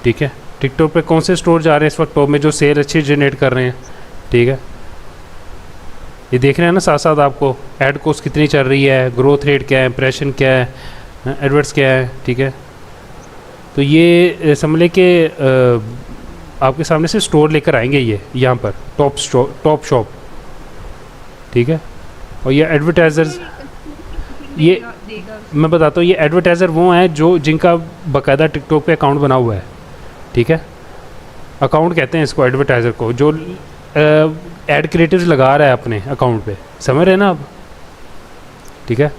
ठीक है। टिकटॉक पे कौन से स्टोर जा रहे हैं इस वक्त टॉप में, जो सेल अच्छी जनरेट कर रहे हैं, ठीक है। ये देख रहे हैं ना साथ साथ आपको ऐड कॉस्ट कितनी चल रही है, ग्रोथ रेट क्या है, इंप्रेशन क्या है, एडवर्ट्स क्या है, ठीक है। तो ये समझ लें कि आपके सामने से स्टोर लेकर आएंगे ये यहाँ पर टॉप शॉप, ठीक है। और ये एडवर्टाइज़र्स, ये देगा मैं बताता हूँ, ये एडवर्टाइज़र वो हैं जो जिनका बाकायदा टिकटॉक पे अकाउंट बना हुआ है, ठीक है। अकाउंट कहते हैं इसको, एडवर्टाइज़र को, जो एड क्रिएटिव्स लगा रहा है अपने अकाउंट पे, समझ रहे हैं ना आप, ठीक है।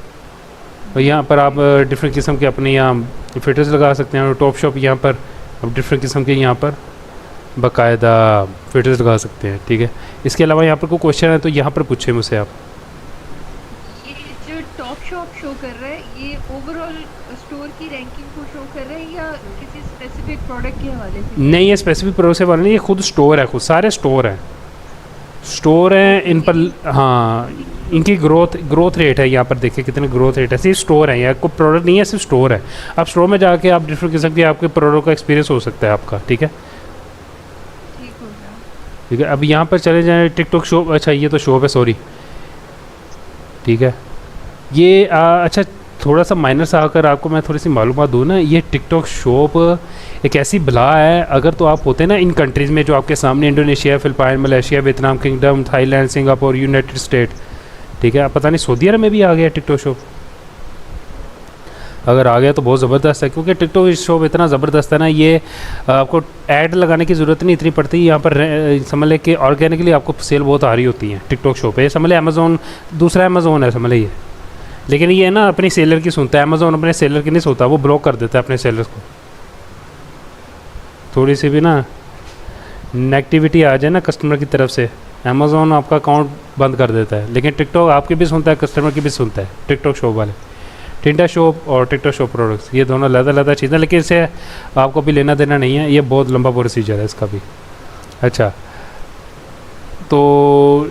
और यहाँ पर आप डिफरेंट किस्म के अपने यहाँ फिल्टर्स लगा सकते हैं। और टॉप शॉप यहाँ पर आप डिफरेंट किस्म के यहाँ पर बाकायदा फिल्टर्स लगा सकते हैं, ठीक है। इसके अलावा यहाँ पर कोई क्वेश्चन है तो यहाँ पर पूछे मुझसे आप। ये जो टॉप शॉप शो कर रहा है ये ओवरऑल स्टोर की रैंकिंग को शो कर रहा है या किसी स्पेसिफिक प्रोडक्ट के हवाले से? नहीं, ये स्पेसिफिक प्रोडक्ट से वाला नहीं, ये खुद स्टोर है, खुद सारे स्टोर हैं इन पर। हाँ, इनकी ग्रोथ रेट है, यहाँ पर देखिए कितने ग्रोथ रेट है। सिर्फ स्टोर है, यहाँ कोई प्रोडक्ट नहीं है, सिर्फ स्टोर है। आप स्टोर में जाके आप डिफरेंट किस्म के आपके प्रोडक्ट का एक्सपीरियंस हो सकता है आपका, ठीक है। ठीक हो गया। ठीक है, अब यहाँ पर चले जाएँ टिकटॉक शॉप। अच्छा, ये तो शॉप है, सॉरी, ठीक है। ये अच्छा, थोड़ा सा माइनर सा आकर आपको मैं थोड़ी सी मालूमात दूँ ना, ये टिकटॉक शॉप एक ऐसी बला है, अगर तो आप होते हैं ना इन कंट्रीज़ में जो आपके सामने, Indonesia, Philippine, Malaysia, Vietnam kingdom, Thailand, Singapore, United state, ठीक है। आप पता नहीं सऊदी अरब में भी आ गया टिकटॉक शॉप। अगर आ गया तो बहुत ज़बरदस्त है, क्योंकि टिकटॉक शॉप इतना ज़बरदस्त है ना, ये आपको ऐड लगाने की ज़रूरत नहीं इतनी पड़ती। यहाँ पर समझ लें कि ऑर्गेनिकली आपको सेल बहुत आ रही होती है टिकटॉक शॉप पे। समझ लें अमेज़ोन दूसरा अमेज़ोन है, समझ लें ये, लेकिन ये ना अपनी सेलर की सुनता है, अमेज़ोन अपने सेलर की नहीं सुनता, वो ब्लॉक कर देता है अपने सेलर्स को। थोड़ी सी भी ना नेगेटिविटी आ जाए ना कस्टमर की तरफ से, अमेज़ोन आपका अकाउंट बंद कर देता है। लेकिन टिकटॉक आपकी भी सुनता है, कस्टमर की भी सुनता है, टिकटॉक शॉप वाले। टिंडा शॉप और टिकटॉक शॉप प्रोडक्ट्स, ये दोनों अलग चीज़ें, लेकिन इससे आपको भी लेना देना नहीं है, ये बहुत लंबा प्रोसीजर है इसका भी। अच्छा, तो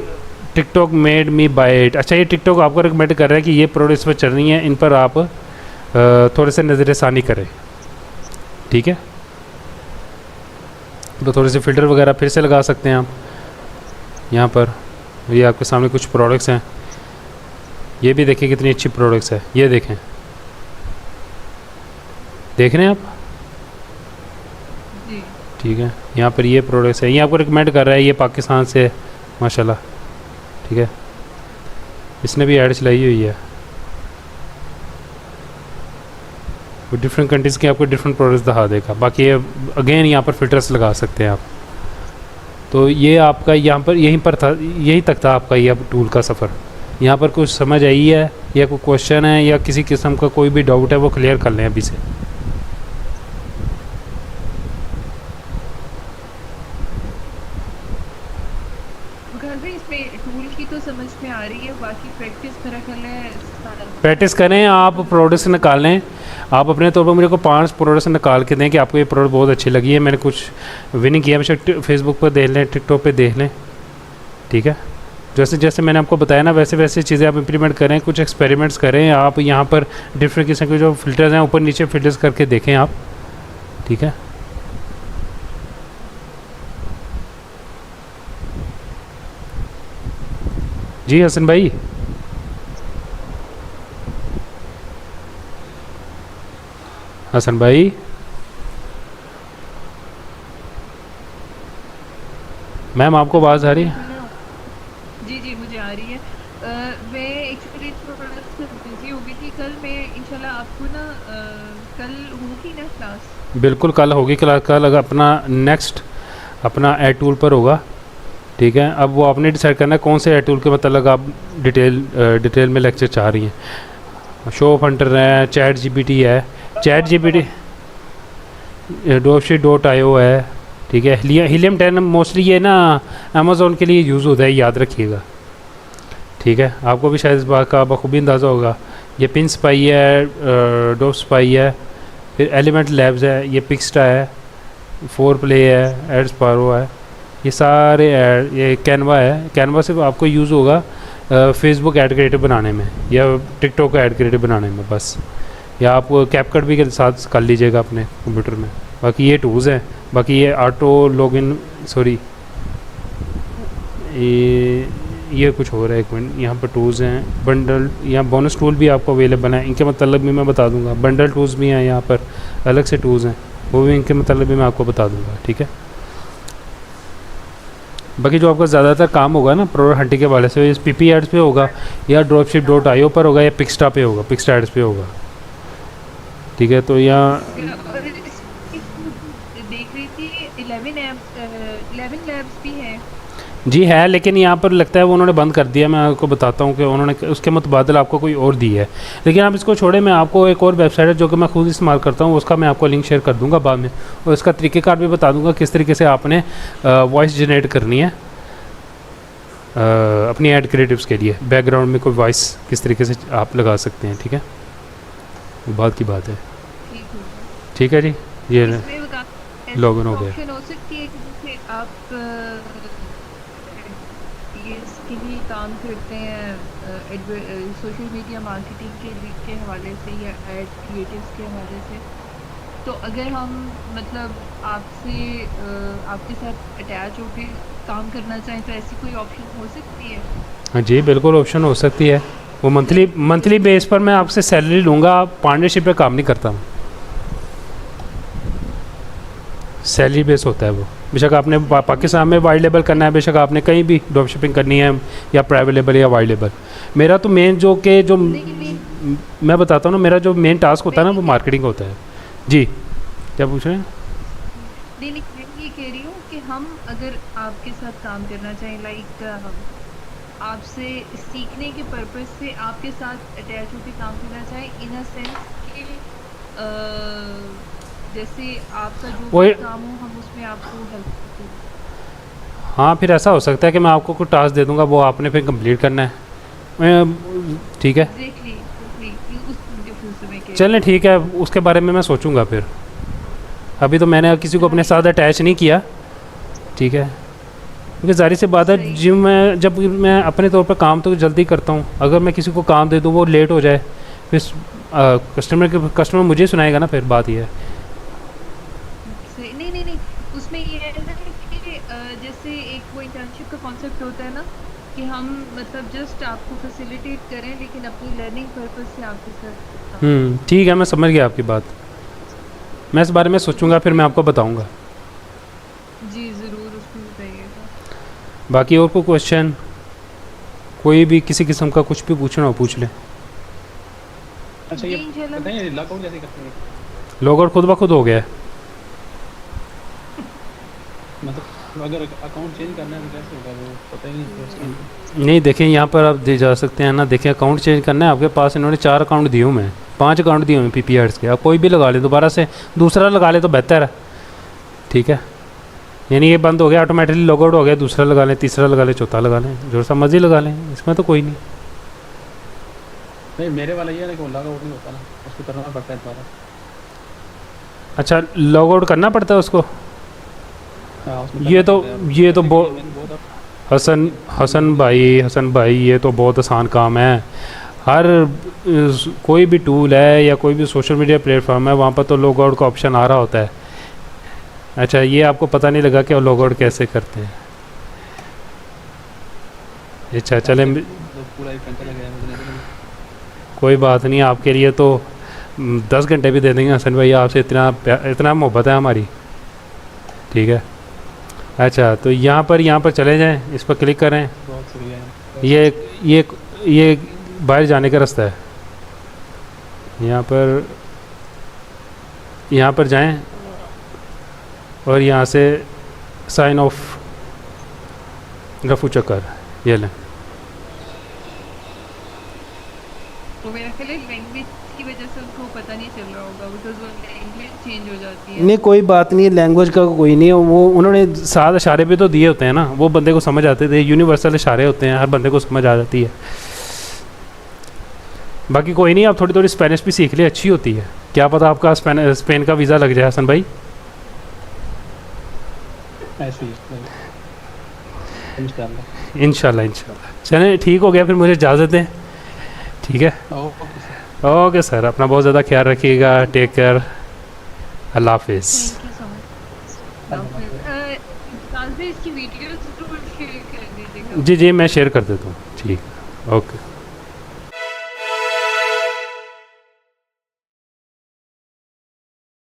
TikTok made me buy it. अच्छा, ये टिकटॉक आपको रिकमेंड कर रहा है कि ये प्रोडक्ट इस पर चल रही हैं, इन पर आप थोड़े से नज़रसानी करें, ठीक है। तो थोड़े से फ़िल्टर वगैरह फिर से लगा सकते हैं आप यहाँ पर। ये आपके सामने कुछ प्रोडक्ट्स हैं, ये भी देखिए कितनी अच्छी प्रोडक्ट्स है, ये देखें, देख रहे हैं आप, जी ठीक है। यहाँ पर ये प्रोडक्ट्स है, ये आपको रिकमेंड कर रहा है, ये पाकिस्तान से माशाल्लाह, ठीक है। इसने भी ऐड चलाई हुई है, वो डिफरेंट कंट्रीज़ के आपको डिफरेंट प्रोडक्ट्स दिखा देगा। बाकी ये अगेन यहाँ पर फ़िल्टर्स लगा सकते हैं आप। तो ये आपका यहाँ पर यहीं पर था, यहीं तक था आपका ये अब टूल का सफ़र। यहाँ पर कुछ समझ आई है या कोई क्वेश्चन है या किसी किस्म का कोई भी डाउट है वो क्लियर कर लें अभी से। इसमें टूल की तो समझ में आ रही है, बाकी प्रैक्टिस मेरा ख्याल है प्रैक्टिस करें, आप प्रोडक्ट्स निकालें। आप अपने तौर पर मेरे को 5 प्रोडक्ट्स निकाल के दें कि आपको ये प्रोडक्ट बहुत अच्छी लगी है, मैंने कुछ विनिंग किया, बेशक फेसबुक पर देख लें, टिकटॉक पे देख लें, ठीक है। जैसे जैसे मैंने आपको बताया ना, वैसे वैसे चीज़ें आप इंप्लीमेंट करें, कुछ एक्सपेरिमेंट्स करें। आप यहाँ पर डिफरेंट किस्म के जो फ़िल्टर्स हैं ऊपर नीचे फ़िल्टर्स करके देखें आप, ठीक है। जी हसन भाई, हसन भाई, मैम आपको आवाज़ आ रही है? जी जी मुझे आ रही है। मैं एक्चुअली थोड़ा सा बिजी हो गई थी कल। मैं इंशाल्लाह आपको ना कल होगी ना क्लास? बिल्कुल कल होगी क्लास। कल अगर अपना नेक्स्ट अपना एड टूल पर होगा, ठीक है। अब वो आपने डिसाइड करना है कौन से एड टूल के मतलब आप डिटेल में लेक्चर चाह रही हैं। शो ऑफ हंटर है, चैट जीपीटी है, चैट जीपीटी डॉपशी.io है, ठीक है। हीलियम 10 मोस्टली ये ना अमेज़ोन के लिए यूज़ होता है, याद रखिएगा, ठीक है। आपको भी शायद इस बात का बखूबी अंदाज़ा होगा। ये पिन स्पाई है, डॉप स्पाई है, फिर एलिमेंट लैब्स है, ये पिक्सटा है, 4 प्ले है, एड स्पारो है, ये सारे ऐड, ये कैनवा है। कैनवा से आपको यूज़ होगा फेसबुक ऐड क्रिएटिव बनाने में या टिकटॉक का ऐड क्रिएटिव बनाने में बस, या आप कैपकट भी के साथ कर लीजिएगा अपने कंप्यूटर में। बाकी ये टूल्स हैं, बाकी ये ऑटो लॉगिन, सॉरी ये कुछ हो रहा है, एक मिनट। यहाँ पर टूल्स हैं, बंडल, यहाँ बोनस टूल भी आपको अवेलेबल हैं, इनके मतलब भी मैं बता दूंगा। बंडल टूल्स भी हैं यहाँ पर, अलग से टूल्स हैं, वो भी इनके मतलब भी मैं आपको बता दूंगा, ठीक है। बाकी जो आपका ज़्यादातर काम होगा ना प्रोडक्ट हंटिंग के वाले से, इस PP एड्स पे होगा या dropship.io पर होगा या पिक्सटा पे होगा, पिक्सटा एड्स पे होगा, ठीक है। तो यहाँ और देख रही थी 11 लैब्स भी है। जी है, लेकिन यहाँ पर लगता है वो उन्होंने बंद कर दिया। मैं आपको बताता हूँ कि उन्होंने उसके मुतबादल आपको कोई और दी है, लेकिन आप इसको छोड़े, मैं आपको एक और वेबसाइट है जो कि मैं खुद इस्तेमाल करता हूँ, उसका मैं आपको लिंक शेयर कर दूँगा बाद में, और इसका तरीक़ेकार भी बता दूँगा किस तरीके से आपने वॉइस जनरेट करनी है अपनी ऐड क्रिएटिव्स के लिए। बैकग्राउंड में कोई वॉइस किस तरीके से आप लगा सकते हैं, ठीक है, वो बात की बात है, ठीक है। ठीक है जी। ये इसमें लॉगिन हो गया। ऑप्शन हो सकती है कि जैसे आप ये इसके लिए काम करते हैं सोशल मीडिया मार्केटिंग के हवाले से या एड क्रिएटिव्स के हवाले से, तो अगर हम मतलब आपके साथ अटैच होकर काम करना चाहें तो ऐसी कोई ऑप्शन हो सकती है? हाँ जी, बिल्कुल ऑप्शन हो सकती है। वो मंथली बेस पर मैं आपसे सैलरी लूँगा, पार्टनरशिप पे काम नहीं करता हूँ, सैलरी बेस होता है वो। बेशक आपने पाकिस्तान में वाइड लेबल करना है, बेशक आपने कहीं भी ड्रॉप शिपिंग करनी है, या प्राइवेट लेबल या वाइड लेबल। मेरा तो मेन जो मैं बताता हूँ ना, मेरा जो मेन टास्क होता है ना वो मार्केटिंग होता है। जी, क्या पूछ रहे हैं? नहीं, मैं ये कह रही हूँ कि हम अगर आपके साथ काम करना चाहें, लाइक आपसे सीखने के पर्पस से आपके साथ अटैच होकर काम करना चाहें, इन अ सेंस कि जैसे आपका जो भी काम हो हम उसमें आपको हेल्प करते हैं। हाँ, फिर ऐसा हो सकता है कि मैं आपको कुछ टास्क दे दूँगा, वो आपने फिर कंप्लीट करना है, ठीक है। चलें, ठीक है, उसके बारे में मैं सोचूंगा फिर। अभी तो मैंने किसी को अपने साथ अटैच नहीं किया, ठीक है, क्योंकि जाहिर सी बात है जब मैं अपने तौर पर काम तो जल्दी करता हूँ, अगर मैं किसी को काम दे दूँ वो लेट हो जाए, फिर कस्टमर मुझे सुनाएगा ना, फिर बात ये है। नहीं, उसमें ये है ना कि जैसे एक वो इंटर्नशिप का कॉन्सेप्ट होता है ना कि हम मतलब जस्ट आपको फैसिलिटेट करें, लेकिन अपनी लर्निंग पर्पस से आपके साथ। ठीक है, मैं समझ गया आपकी बात। मैं इस बारे में सोचूंगा, फिर मैं आपको बताऊंगा। जी ज़रूर, उसमें बताइएगा। बाकी और कोई क्वेश्चन, कोई भी किसी किस्म का कुछ भी पूछना हो पूछ लें। अच्छा, ये बताइए लॉगआउट कैसे करते हैं? लॉगआउट खुद ब खुद हो गया है। मतलब अगर अकाउंट चेंज करना है तो कैसे होगा, वो पता ही नहीं। नहीं, देखें यहाँ पर आप दे जा सकते हैं ना, देखें अकाउंट चेंज करना है आपके पास, इन्होंने 4 अकाउंट दिए हुए हैं, 5 अकाउंट दिए हुए हैं PP एड्स के। आप कोई भी लगा लें, दोबारा से दूसरा लगा ले तो बेहतर है, ठीक है। यानी ये बंद हो गया, ऑटोमेटिकली लॉगआउट हो गया, दूसरा लगा लें, तीसरा लगा लें, चौथा लगा लें, जो सा मर्जी लगा लें, इसमें तो कोई नहीं। नहीं, मेरे वाला ये है कि लॉगआउट नहीं होता ना, उसको करना पड़ता है दोबारा। अच्छा, लॉगआउट करना पड़ता है उसको? ये तो हसन भाई ये तो बहुत आसान काम है। हर कोई भी टूल है या कोई भी सोशल मीडिया प्लेटफॉर्म है, वहाँ पर तो लॉग आउट का ऑप्शन आ रहा होता है। अच्छा, ये आपको पता नहीं लगा कि लॉग आउट कैसे करते हैं? अच्छा, चलें, कोई बात नहीं, आपके लिए तो 10 घंटे भी दे देंगे हसन भाई, आपसे इतना मोहब्बत है हमारी, ठीक है। अच्छा, तो यहाँ पर चले जाएं, इस पर क्लिक करें। ये बाहर जाने का रास्ता है। यहाँ पर जाएं और यहाँ से साइन ऑफ रफू चक्कर ये लें। तो मेरा ख्याल है लैंग्वेज की वजह से उनको पता नहीं चल रहा होगा, बिकॉज वो लैंग्वेज चेंज हो जाती है। नहीं, कोई बात नहीं है, लैंग्वेज का कोई नहीं है, वो उन्होंने 7 इशारे भी तो दिए होते हैं ना, वो बंदे को समझ आते थे, यूनिवर्सल इशारे होते हैं, हर बंदे को समझ आ जाती है। बाकी कोई नहीं, आप थोड़ी थोड़ी स्पेनिश भी सीख ले, अच्छी होती है, क्या पता आपका स्पेन का वीज़ा लग जाए हसन भाई। इंशाल्लाह। चलें, ठीक हो गया, फिर मुझे इजाज़त दें, ठीक है। ओके सर, अपना बहुत ज़्यादा ख्याल रखिएगा, टेक केयर, अल्लाह हाफिज़। इसकी वीडियोस जरूर शेयर कर दीजिएगा। जी, मैं शेयर कर देता हूँ, ठीक, ओके।